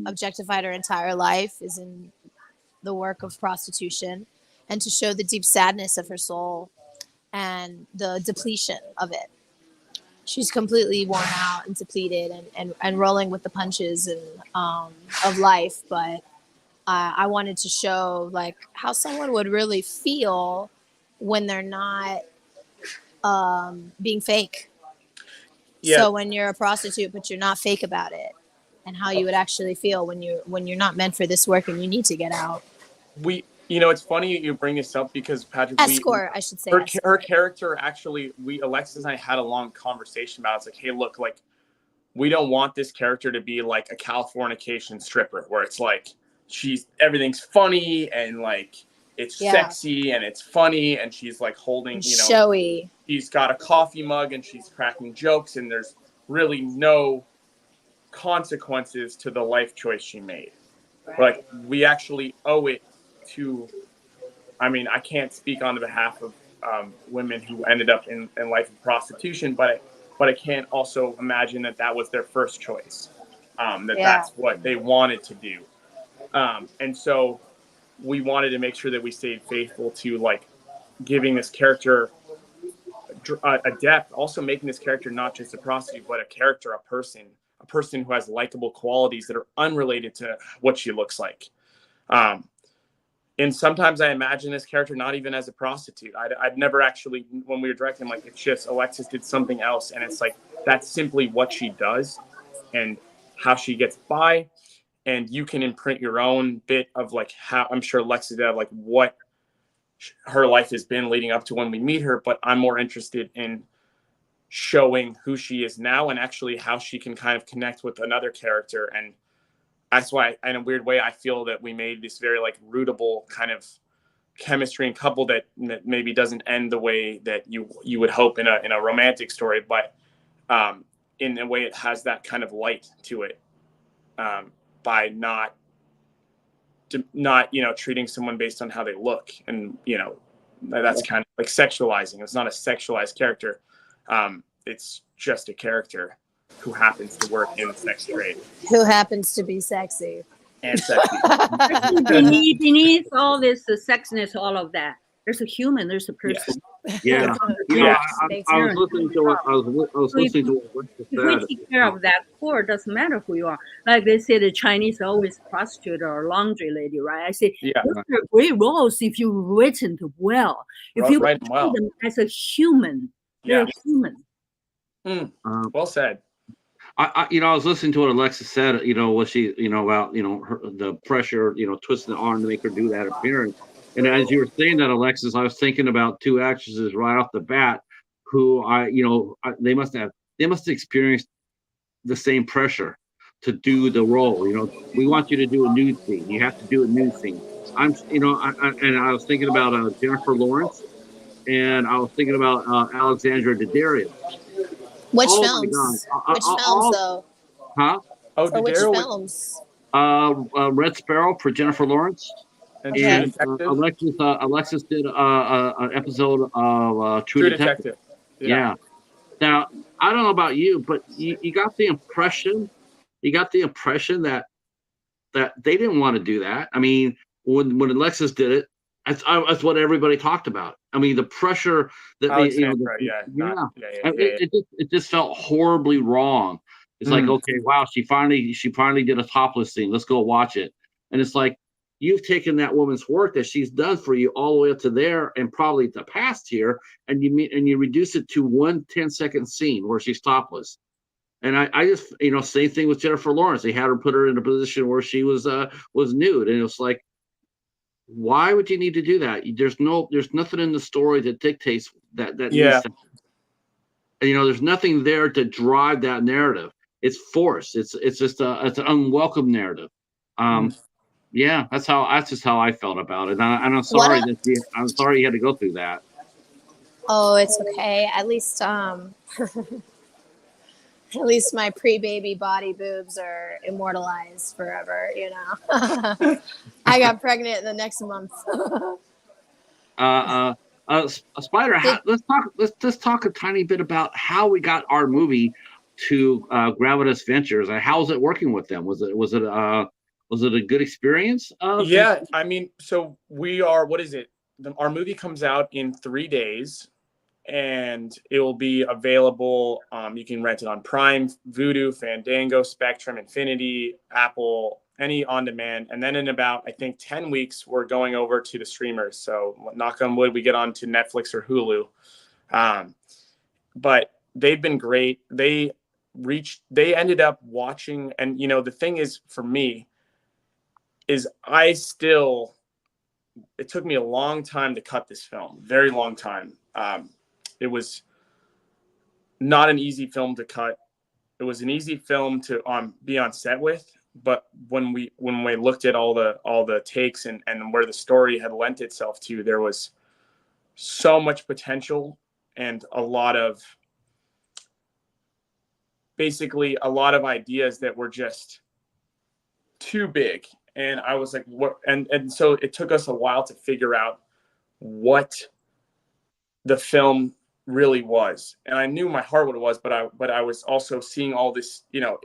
objectified her entire life, is in the work of prostitution, and to show the deep sadness of her soul and the depletion of it. She's completely worn out and depleted and rolling with the punches and of life. But I wanted to show like how someone would really feel when they're not being fake. Yeah. So when you're a prostitute, but you're not fake about it, and how you would actually feel when you're not meant for this work and you need to get out. You know, it's funny you bring this up because Patrick, I should say her character actually, Alexis and I had a long conversation about it. It's like, hey, look, like we don't want this character to be like a Californication stripper where it's like everything's funny and like it's sexy and it's funny and she's like holding, you know, showy. She's got a coffee mug and she's cracking jokes and there's really no consequences to the life choice she made. Like, we actually owe it to, I mean, I can't speak on the behalf of women who ended up in life of prostitution, but I can't also imagine that was their first choice, that's what they wanted to do. And so we wanted to make sure that we stayed faithful to, like, giving this character a depth, also making this character not just a prostitute, but a character, a person who has likable qualities that are unrelated to what she looks like. And sometimes I imagine this character not even as a prostitute. I'd never actually, when we were directing, like, it's just Alexis did something else, and it's like, that's simply what she does and how she gets by. And you can imprint your own bit of, like, how, I'm sure Alexis did, like, what her life has been leading up to when we meet her, but I'm more interested in showing who she is now and actually how she can kind of connect with another character. And that's why, in a weird way, I feel that we made this very, like, rootable kind of chemistry and couple that maybe doesn't end the way that you would hope in a romantic story, but in a way it has that kind of light to it, by not treating someone based on how they look. And that's kind of like sexualizing. It's not a sexualized character. It's just a character who happens to work in the sex trade. Who happens to be sexy. And sexy. beneath all this sexiness, all of that, there's a human, there's a person. Yeah. I was listening to what Alexis If we said. take care of that core, it doesn't matter who you are. Like they say, the Chinese always prostitute or laundry lady, right? I say, those are great roles if you've written well. If you write them as a human, they're human. Well said. I was listening to what Alexis said, what she, about, the pressure, twisting the arm to make her do that appearance. And as you were saying that, Alexis, I was thinking about two actresses right off the bat who they must have experienced the same pressure to do the role. We want you to do a nude scene. You have to do a nude scene. I was thinking about Jennifer Lawrence, and I was thinking about Alexandra Daddario. Which films? Which films, though? Huh? Oh, for which films? Red Sparrow for Jennifer Lawrence. Okay. And Alexis did an episode of True Detective. Yeah. Now, I don't know about you, but you got the impression that they didn't want to do that. I mean, when Alexis did it, that's what everybody talked about. I mean, the pressure that it just felt horribly wrong. It's like, okay, wow, she finally did a topless scene. Let's go watch it. And it's like, you've taken that woman's work that she's done for you all the way up to there and probably the past here, and you reduce it to 1 10-second scene where she's topless. And I just, same thing with Jennifer Lawrence. They had her put her in a position where she was nude, and it was like, why would you need to do that? There's nothing in the story that dictates that. Needs to, there's nothing there to drive that narrative. It's forced. It's just it's an unwelcome narrative. Yeah, that's just how I felt about it. And I'm sorry I'm sorry you had to go through that. Oh, it's okay. At least at least my pre-baby body boobs are immortalized forever, I got pregnant in the next month. Spyder, let's talk a tiny bit about how we got our movie to Gravitas Ventures. How was it working with them? Was it a good experience? Yeah, I mean, so we are, what is it? Our movie comes out in 3 days, and it will be available. You can rent it on Prime, Vudu, Fandango, Spectrum, Infinity, Apple, any on demand. And then in about, I think, 10 weeks, we're going over to the streamers. So knock on wood, we get on to Netflix or Hulu. But they've been great. They ended up watching. And, the thing is, for me, is it took me a long time to cut this film, very long time. It was not an easy film to cut. It was an easy film to be on set with, but when we looked at all the takes and where the story had lent itself to, there was so much potential and a lot of basically a lot of ideas that were just too big. And I was like, what? And so it took us a while to figure out what the film really was. And I knew my heart what it was, but I was also seeing all this, you know,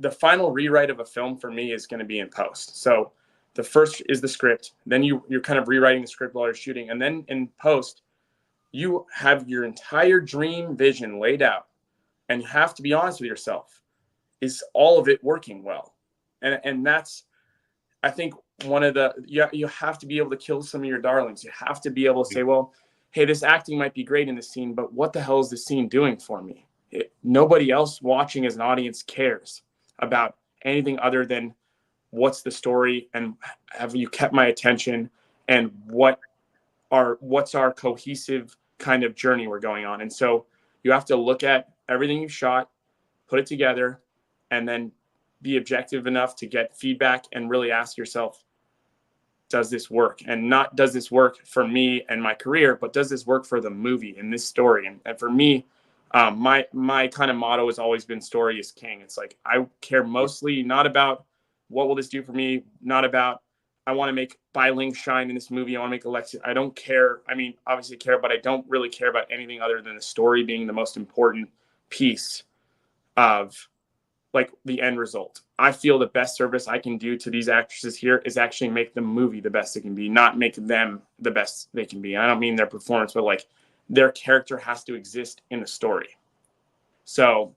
the final rewrite of a film for me is going to be in post. So the first is the script, then you're kind of rewriting the script while you're shooting. And then in post, you have your entire dream vision laid out, and you have to be honest with yourself. Is all of it working well? And that's, I think, one of the, you have to be able to kill some of your darlings. You have to be able to say, well, hey, this acting might be great in this scene, but what the hell is this scene doing for me? Nobody else watching as an audience cares about anything other than what's the story, and have you kept my attention, and what's our cohesive kind of journey we're going on. And so you have to look at everything you've shot, put it together, and then be objective enough to get feedback and really ask yourself, does this work? And not does this work for me and my career, but does this work for the movie and this story? And for me, my kind of motto has always been story is king. It's like, I care mostly not about what will this do for me, not about, I want to make Bai Ling shine in this movie, I want to make Alexis. I don't care. I mean, obviously care, but I don't really care about anything other than the story being the most important piece of like the end result. I feel the best service I can do to these actresses here is actually make the movie the best it can be, not make them the best they can be. I don't mean their performance, but like their character has to exist in the story. So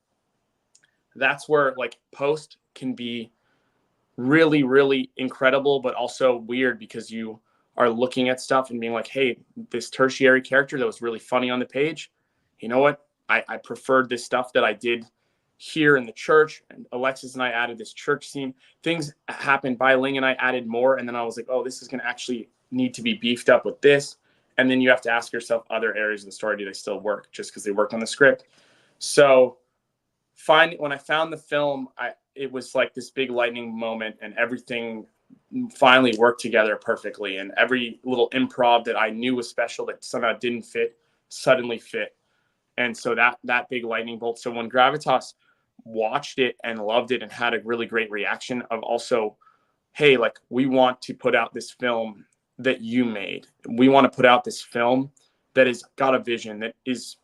that's where like post can be really, really incredible, but also weird, because you are looking at stuff and being like, hey, this tertiary character that was really funny on the page, you know what? I preferred this stuff that I did here in the church, and Alexis and I added this church scene. Things happened. Bai Ling and I added more, and then I was like, oh, this is going to actually need to be beefed up with this. And then you have to ask yourself, other areas of the story, do they still work just because they worked on the script? So when I found the film, it was like this big lightning moment, and everything finally worked together perfectly. And every little improv that I knew was special that somehow didn't fit suddenly fit. And so that big lightning bolt. So when Gravitas watched it and loved it and had a really great reaction of also, hey, like, we want to put out this film that you made. We want to put out this film that has got a vision, that is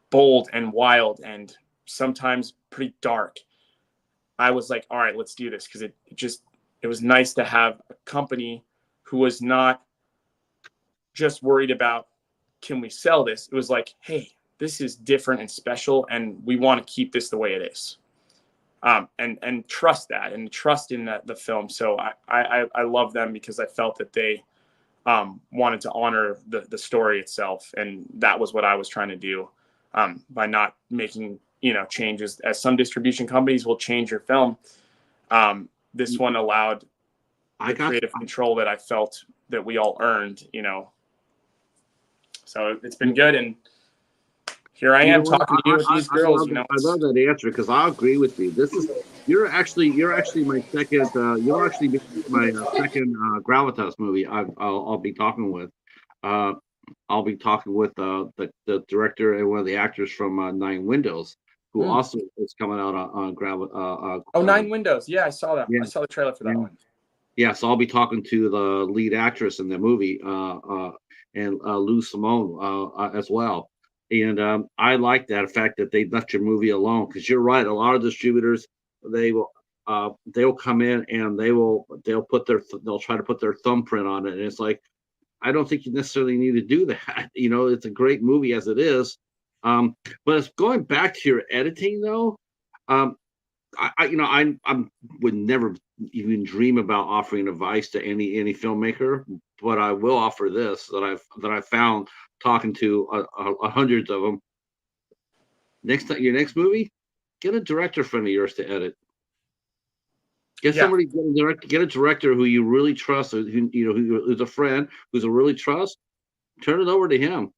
bold and wild and sometimes pretty dark. I was like, all right, let's do this. Because it was nice to have a company who was not just worried about, can we sell this? It was like, hey, this is different and special, and we want to keep this the way it is. And trust that, and trust in the film. So I love them because I felt that they wanted to honor the story itself. And that was what I was trying to do by not making, changes, as some distribution companies will change your film. This one allowed creative control that I felt that we all earned, So it's been good. And here I am talking to you with these girls. I love that answer, because I agree with you. You're actually my second. You'll actually be my second Gravitas movie. I'll be talking with. I'll be talking with the director and one of the actors from Nine Windows, who also is coming out on Gravitas. Nine Windows. Yeah, I saw that. Yeah. I saw the trailer for that one. Yeah, so I'll be talking to the lead actress in the movie, and Lou Simone as well. And I like that fact that they left your movie alone, because you're right. A lot of distributors, they'll come in and they'll try to put their thumbprint on it, and it's like, I don't think you necessarily need to do that. It's a great movie as it is. But it's going back to your editing though. I would never even dream about offering advice to any filmmaker, but I will offer this that I've found talking to hundreds of them. Next time, your next movie, get a director friend of yours to edit. Get a director who you really trust, who's a friend, who's a really trust. Turn it over to him.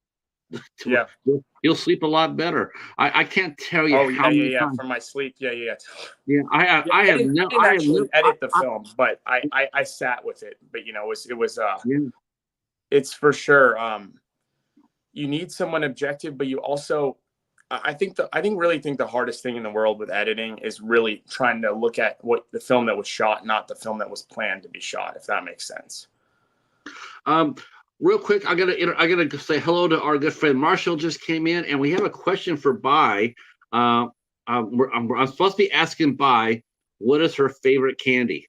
Yeah, you'll sleep a lot better. I can't tell you. For my sleep. Yeah. I have never edit the film, but I sat with it. But it's for sure. You need someone objective, but you also really think the hardest thing in the world with editing is really trying to look at what the film that was shot, not the film that was planned to be shot, if that makes sense. Real quick, I gotta say hello to our good friend Marshall. Just came in, and we have a question for Bai. I'm supposed to be asking Bai, what is her favorite candy?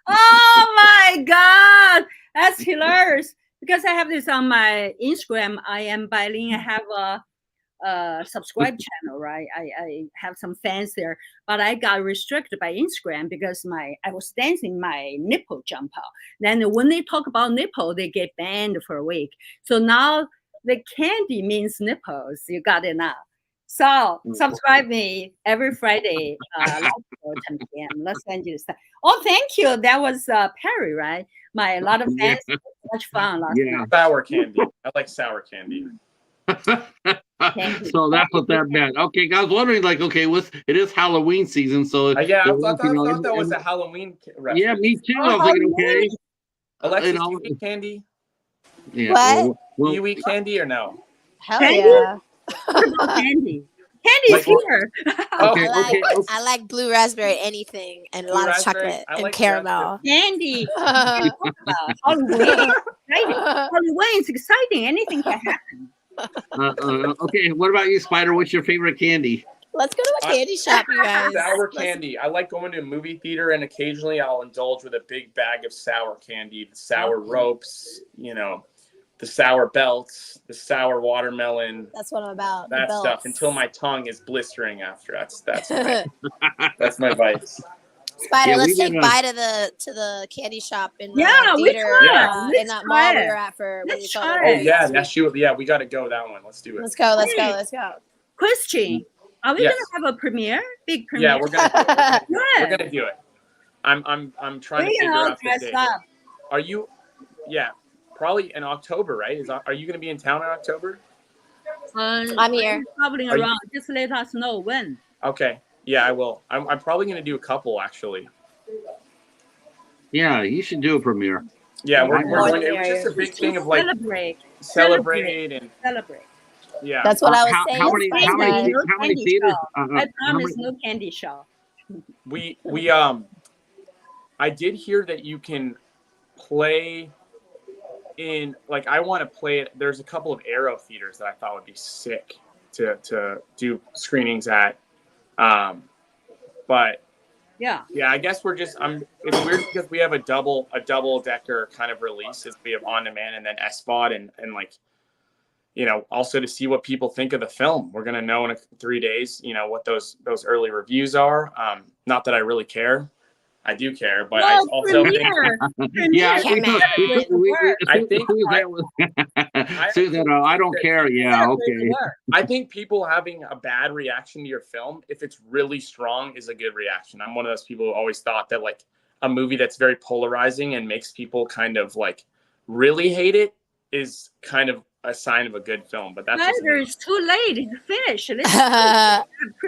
Oh my God, that's hilarious. Because I have this on my Instagram. I am Bai Ling. I have a subscribe channel, right? I have some fans there, but I got restricted by Instagram because I was dancing, my nipple jump out. Then when they talk about nipple, they get banned for a week. So now the candy means nipples. You got it now. So subscribe me every Friday, 10 p.m. Los Angeles time. Oh, thank you. That was Perry, right? A lot of fans. Much fun last night. Sour candy. I like sour candy. So that's what that meant. Okay, I was wondering, like, okay, it is Halloween season, so I thought that was a Halloween reference. Yeah, me too. I was thinking, okay, Alexis, do you eat candy? Yeah. What? Do you eat candy or no? Hell Candy? yeah. Candy. Candy's here. Okay, I like blue raspberry anything and a lot of chocolate and caramel. Candy. Halloween. Halloween's exciting. Anything can happen. Okay, what about you, Spyder? What's your favorite candy? Let's go to a candy shop, you guys. Sour candy. I like going to a movie theater, and occasionally I'll indulge with a big bag of sour candy, the sour ropes, the sour belts, the sour watermelon. That's what I'm about. That stuff until my tongue is blistering after. That's my vice. Spyder, let's take Bai to the candy shop in the theater in that mall we were at for. We got to go that one. Let's do it. Let's go. Question: are we gonna have a premiere? Big premiere? Yeah, we're gonna do it. I'm trying to figure out the date. Are you? Yeah. Probably in October, right? Are you going to be in town in October? I'm here. Probably around. Just let us know when. Okay. Yeah, I will. I'm probably going to do a couple, actually. Yeah, you should do a premiere. Yeah, we're going. It was just a big thing of like celebrate. Yeah, that's what I was saying. How many theaters? I promise no candy shop. We I did hear that you can play. I want to play it. There's a couple of Arrow theaters that I thought would be sick to do screenings at. But yeah, I guess it's weird because we have a double decker kind of release. We have on demand and then SVOD and also to see what people think of the film. We're gonna know in 3 days, what those early reviews are. Not that I really care. I do care, but I also think. Yeah, I think Susan, I don't care. Yeah, okay. I think people having a bad reaction to your film, if it's really strong, is a good reaction. I'm one of those people who always thought that like a movie that's very polarizing and makes people kind of like really hate it is kind of a sign of a good film. But that's it's too late. It's finished.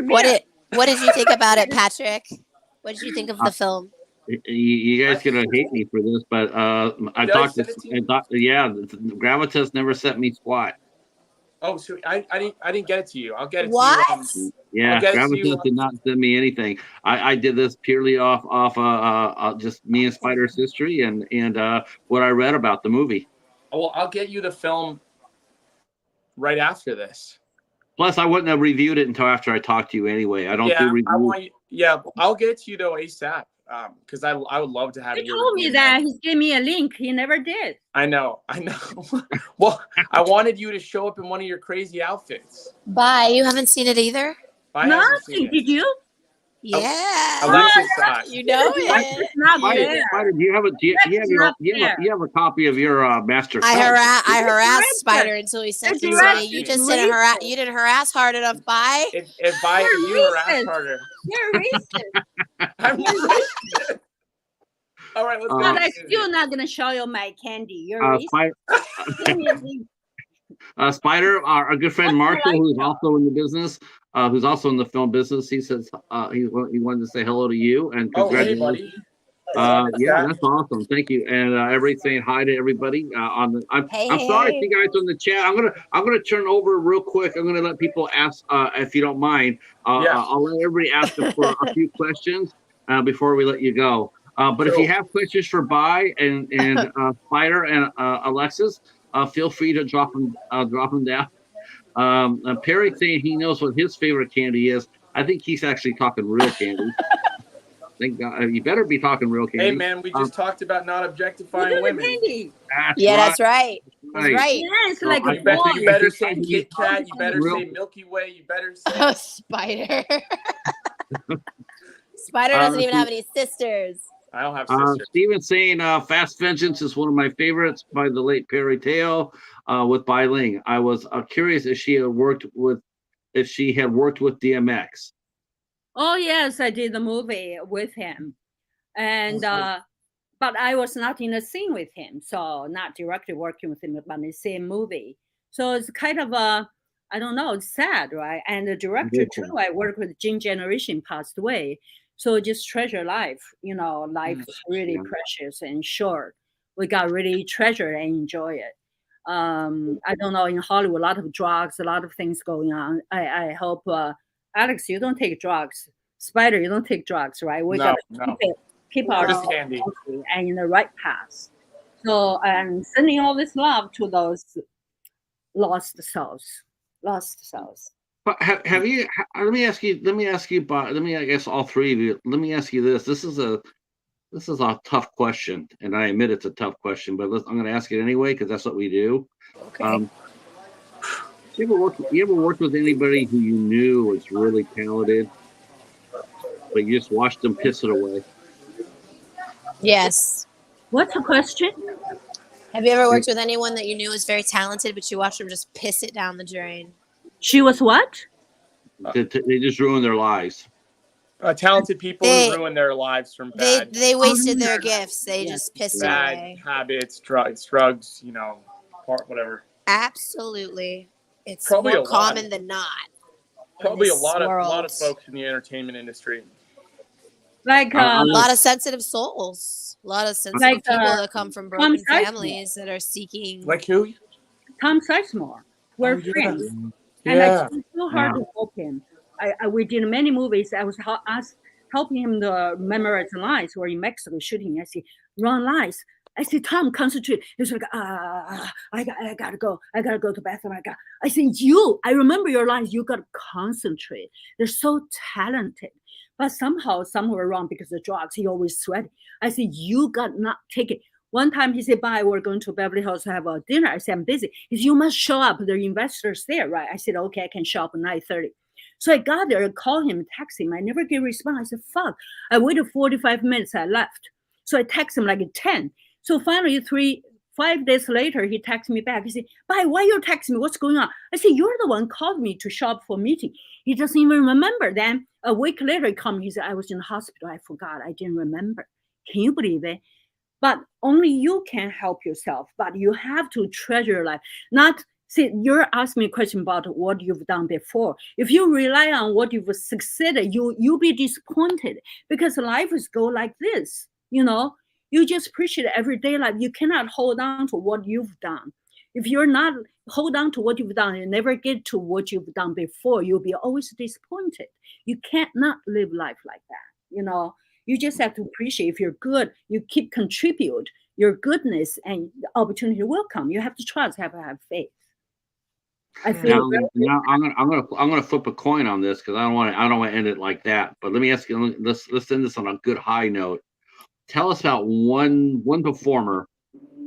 What did you think about it, Patrick? What did you think of the film? You guys gonna hate me for this, but Gravitas never sent me squat. Oh, so I didn't get it to you. I'll get it to you. Yeah, Gravitas did not send me anything. I did this purely off just me and Spyder's history and what I read about the movie. Well, I'll get you the film right after this. Plus, I wouldn't have reviewed it until after I talked to you anyway. I don't do reviews. I'll get it to you though ASAP. Because I would love to have. He told me that he gave me a link. He never did. I know. Well, I wanted you to show up in one of your crazy outfits. Bai, you haven't seen it either? Nothing. Did you? Yeah. Alexis saw it. You know it. Spyder, do you have a copy of your master? I harassed Spyder until he sent it to me. You just didn't harass. You didn't harass hard enough, Bai. If Bai, you harass harder. You're racist. I'm racist. All right, let's go. But I'm still not gonna show you my candy. You're racist. Spyder, our good friend Marshall, who's also in the business, who's also in the film business, he says he wanted to say hello to you and congratulations. Yeah, that's awesome. Thank you. And everybody saying hi to everybody on the. I'm sorry, Hey. to you guys on the chat. I'm gonna turn over real quick. I'm gonna let people ask if you don't mind. Yeah. I'll let everybody ask them for a few questions before we let you go. But if you have questions for Bai and Spyder and Alexis, feel free to drop them down. Perry saying he knows what his favorite candy is. I think he's actually talking real candy. Thank God. You better be talking real candy. Hey, man, we just talked about not objectifying women. Candy. That's right. That's right. Yeah, it's So like I a bet boy. You better say I think Kit Kat. You better real- say Milky Way. You better say. Oh, Spyder. Spyder doesn't even have any sisters. I don't have sisters. Steven saying Fast Vengeance is one of my favorites by the late Perry Teo with Bai Ling. I was curious if she had worked with DMX. Oh yes, I did the movie with him, and but I was not in the scene with him, so not directly working with him, but in the same movie. So it's kind of I don't know, it's sad, right? And the director too, I worked with Jim Generation, passed away. So just treasure life. You know, life is really precious and short. We got really treasure and enjoy it. I don't know, in Hollywood, a lot of drugs, a lot of things going on. I hope Alex, you don't take drugs. Spyder, you don't take drugs, right? We got to keep ourselves healthy and in the right path. So I'm sending all this love to those lost souls. Lost souls. But have you? Let me ask you. I guess all three of you. Let me ask you this. This is a tough question, and I admit it's a tough question, but I'm going to ask it anyway because that's what we do. Okay. You ever worked with anybody who you knew was really talented, but you just watched them piss it away? Yes. What's the question? Have you ever worked with anyone that you knew was very talented, but you watched them just piss it down the drain? She was what? They just ruined their lives. Talented people who ruin their lives from bad. They wasted their gifts. They just pissed it away. Bad habits, drugs, you know, whatever. Absolutely. It's probably more common than not. Probably a lot of folks in the entertainment industry. Like a lot of sensitive souls. A lot of sensitive people that come from broken families that are seeking. Like who? Tom Sizemore. We're friends. And it's so hard to help him. We did many movies. I was helping him to memorize lines. We're in Mexico shooting. I say, run lines. I say, Tom, concentrate. He's like, I gotta go. I gotta go to the bathroom. I say, I remember your lines. You gotta concentrate. They're so talented. But somehow, somewhere wrong because of drugs, he always sweating. I said, you got not take it. One time he said, bye, we're going to Beverly Hills to have a dinner. I said, I'm busy. He said, you must show up. There are investors there, right? I said, okay, I can show up at 9:30. So I got there, I called him, text him. I never get a response. I said, fuck. I waited 45 minutes, I left. So I text him like at 10. So finally, 5 days later, he texted me back. He said, bye, why you texting me? What's going on? I said, you're the one called me to show up for a meeting. He doesn't even remember. Then a week later, he called me. He said, I was in the hospital. I forgot. I didn't remember. Can you believe it? But only you can help yourself. But you have to treasure your life. You're asking me a question about what you've done before. If you rely on what you've succeeded, you'll be disappointed because life is go like this. You know, you just appreciate everyday life. You cannot hold on to what you've done. If you're not hold on to what you've done and never get to what you've done before, you'll be always disappointed. You can't not live life like that. You know, you just have to appreciate if you're good, you keep contribute your goodness and the opportunity will come. You have to trust, have faith. I feel now I'm gonna flip a coin on this because I don't want to end it like that. But let me ask you, let's end this on a good high note. Tell us about one performer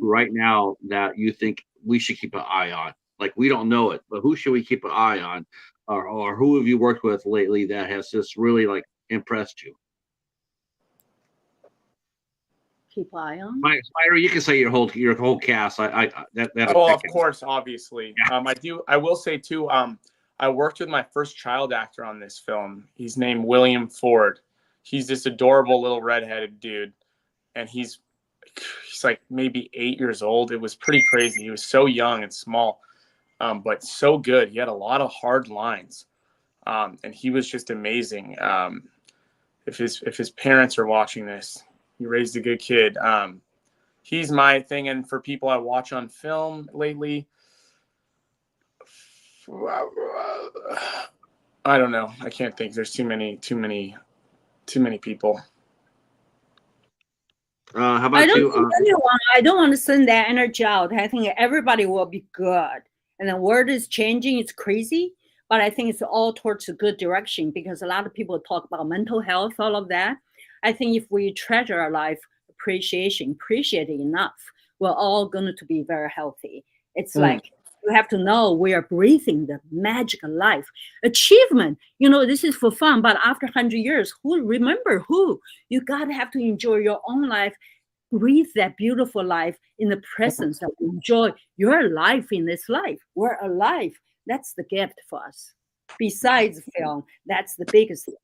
right now that you think we should keep an eye on. Like we don't know it, but who should we keep an eye on, or who have you worked with lately that has just really like impressed you? Keep eye on. Spyder, you can say your whole cast. Of course, obviously. Yeah. I will say too. I worked with my first child actor on this film. He's named William Ford. He's this adorable little redheaded dude, and he's like maybe 8 years old. It was pretty crazy. He was so young and small, but so good. He had a lot of hard lines, and he was just amazing. If his parents are watching this, You raised a good kid. He's my thing, and for people I watch on film lately, I don't know. I can't think. There's too many people. How I about don't you? think anyone, I don't want to send that energy out. I think everybody will be good. And the world is changing. It's crazy. But I think it's all towards a good direction because a lot of people talk about mental health, all of that. I think if we treasure our life, appreciate it enough, we're all going to be very healthy. It's like you have to know we are breathing the magic of life. Achievement, this is for fun, but after 100 years, who remember who? You got to have to enjoy your own life, breathe that beautiful life in the presence of enjoy your life in this life. We're alive. That's the gift for us. Besides film, that's the biggest thing.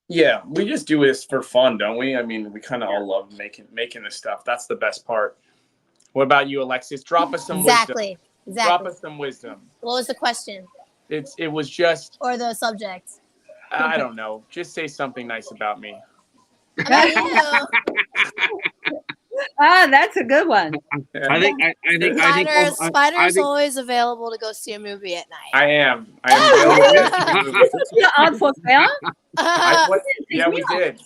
Yeah, we just do this for fun, don't we? I mean, we kind of all love making this stuff. That's the best part. What about you, Alexis? Drop us some wisdom. Exactly. Drop us some wisdom. What was the question? It was just, Or the subject? I don't know. Just say something nice about me. About you. That's a good one. I think Spyder's always available to go see a movie at night. I am available. You're out for film? Yeah, we did.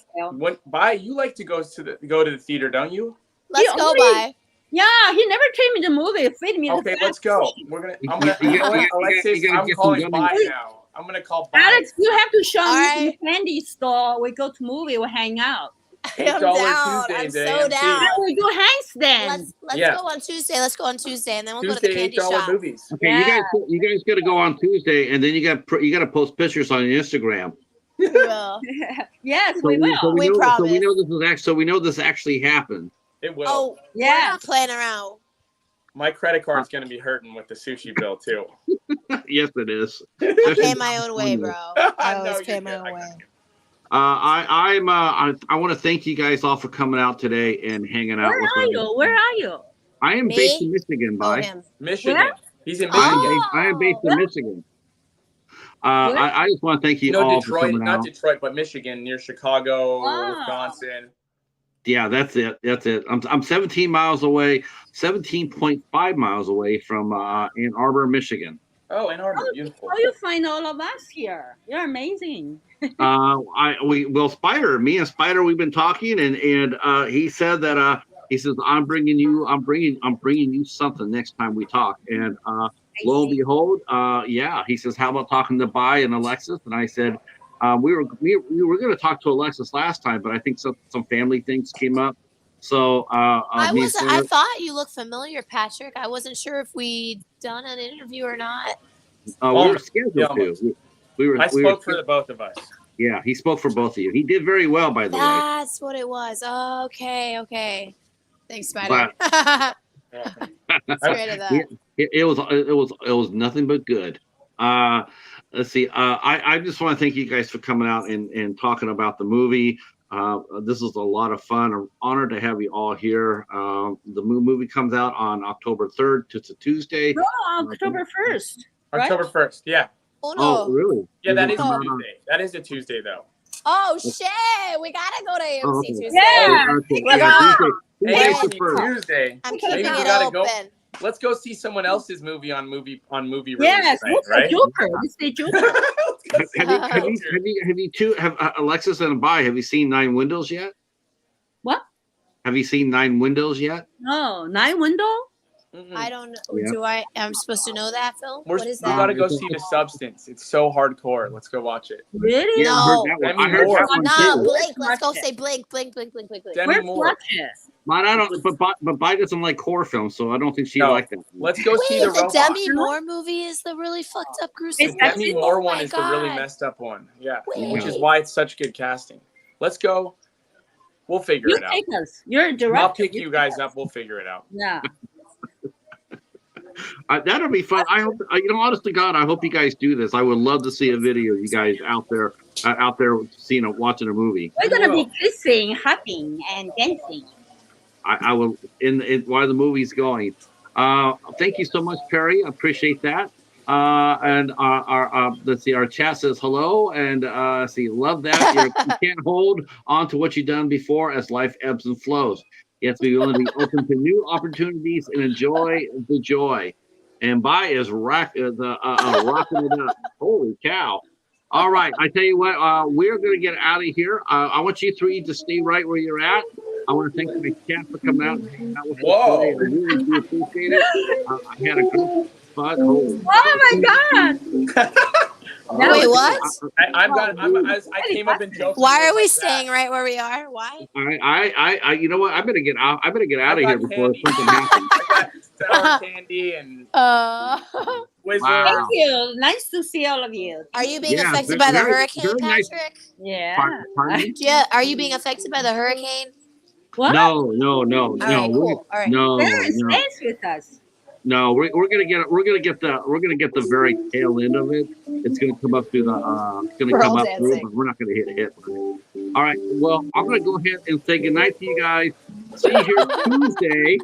Bai, you like to go to the theater, don't you? Let's go, Bai. Yeah, he never told me the movie. Feed me. Okay, let's go. Alexis, I'm calling Bai now. I'm gonna call Bai. Alex, you have to show me the candy store. We go to movie. We hang out. I'm down. I'm so down. We do handstands. Let's go on Tuesday. Let's go on Tuesday, and then we'll go to the candy shop. Movies. Okay, you guys got to go on Tuesday, and then you got to post pictures on Instagram. We will. Yes, we will. We promise. So we know this actually happened. It will. Oh, yeah. We're not playing around. My credit card's gonna be hurting with the sushi bill too. Yes, it is. I pay my own way, bro. I always pay my own way. I want to thank you guys all for coming out today and hanging out with us. Where are you? I am based in Michigan, Bai. Michigan. Where? He's in Michigan. I am based in Michigan. I just want to thank you all Detroit, for coming out. not Detroit, but Michigan, near Chicago, Wisconsin. Yeah, that's it. I'm 17 miles away, 17.5 miles away from Ann Arbor, Michigan. Oh, Ann Arbor, beautiful. How you find all of us here? You're amazing. Spyder, me and Spyder, we've been talking, and he said that he says I'm bringing you something next time we talk, and lo and behold, he says, how about talking to Bai and Alexis? And I said, we were going to talk to Alexis last time, but I think some family things came up. So I thought you looked familiar, Patrick. I wasn't sure if we'd done an interview or not. We were scheduled to. I spoke for the both of us. Yeah, he spoke for both of you. He did very well, by the way. That's what it was. Oh, okay. Thanks, Spyder. That's great of that. It was nothing but good. Let's see. I just want to thank you guys for coming out and talking about the movie. This is a lot of fun. I'm honored to have you all here. The movie comes out on October 3rd. It's a Tuesday. Oh, October 1st. October 1st, yeah. Oh, no. Oh, really? Yeah, that is a Tuesday. That is a Tuesday, though. Oh, shit. We got to go to AMC Tuesday. Yeah. Tuesday. I'm keeping it open. Let's go see someone else's movie on movie release Yes, night, right? Joker. Let's say Joker. Have Alexis and Bai, have you seen Nine Windows yet? What? Have you seen Nine Windows yet? No, Nine Window? I don't know. Yeah. I'm supposed to know that film? What is we that? gotta go see The Substance. It's so hardcore. Let's go watch it. Really? Yeah, No. I heard that one too. Blink. Let's go say Blink. Where's Fletcher? But Bai doesn't like horror films, so I don't think she liked that. Let's go see the robot. Demi Moore movie is the really fucked up gruesome. The Demi Moore one is the really messed up one. Yeah, which is why it's such good casting. Let's go. We'll figure it out. Take us. You're a director. I'll pick you guys up. We'll figure it out. Yeah. That'll be fun. I hope, honest to God, I hope you guys do this. I would love to see a video of you guys out there seeing watching a movie. We're gonna be kissing, hugging, and dancing. I will while the movie's going. Thank you so much, Perry. I appreciate that. And our let's see, our chat says hello, and see, love that. You can't hold on to what you've done before, as life ebbs and flows. You have to be willing to be open to new opportunities and enjoy the joy. And Bai is rocking it up. Holy cow! All right, I tell you what, we're going to get out of here. I want you three to stay right where you're at. I want to thank my chat for coming out and hanging out with us today. I really do appreciate it. I had a good fun. Oh my God! Wait, what? I came up and joked. Why are we staying right where we are? Why? I you know what? I better get out. I better get out of here before something happens. I got sour candy and Wizard. Wow. Thank you. Nice to see all of you. Are you being Yeah, affected by the very- hurricane, very nice. Patrick? Yeah. Pardon me? Yeah. Are you being affected by the hurricane? What? No. All right, cool. All right. No, Yes, no, dance with us. no. We're gonna get the very tail end of it. It's gonna come up through the. It's gonna We're come all up through, dancing. but we're not gonna hit it. All right. Well, I'm gonna go ahead and say goodnight to you guys. See you here Tuesday.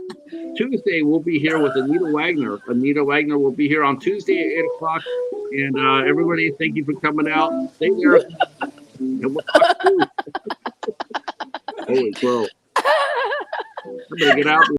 Tuesday we'll be here with Anita Wagner. Anita Wagner will be here on Tuesday at 8:00. And everybody, thank you for coming out. Stay there. And we'll talk soon. Holy crow. I'm gonna get out.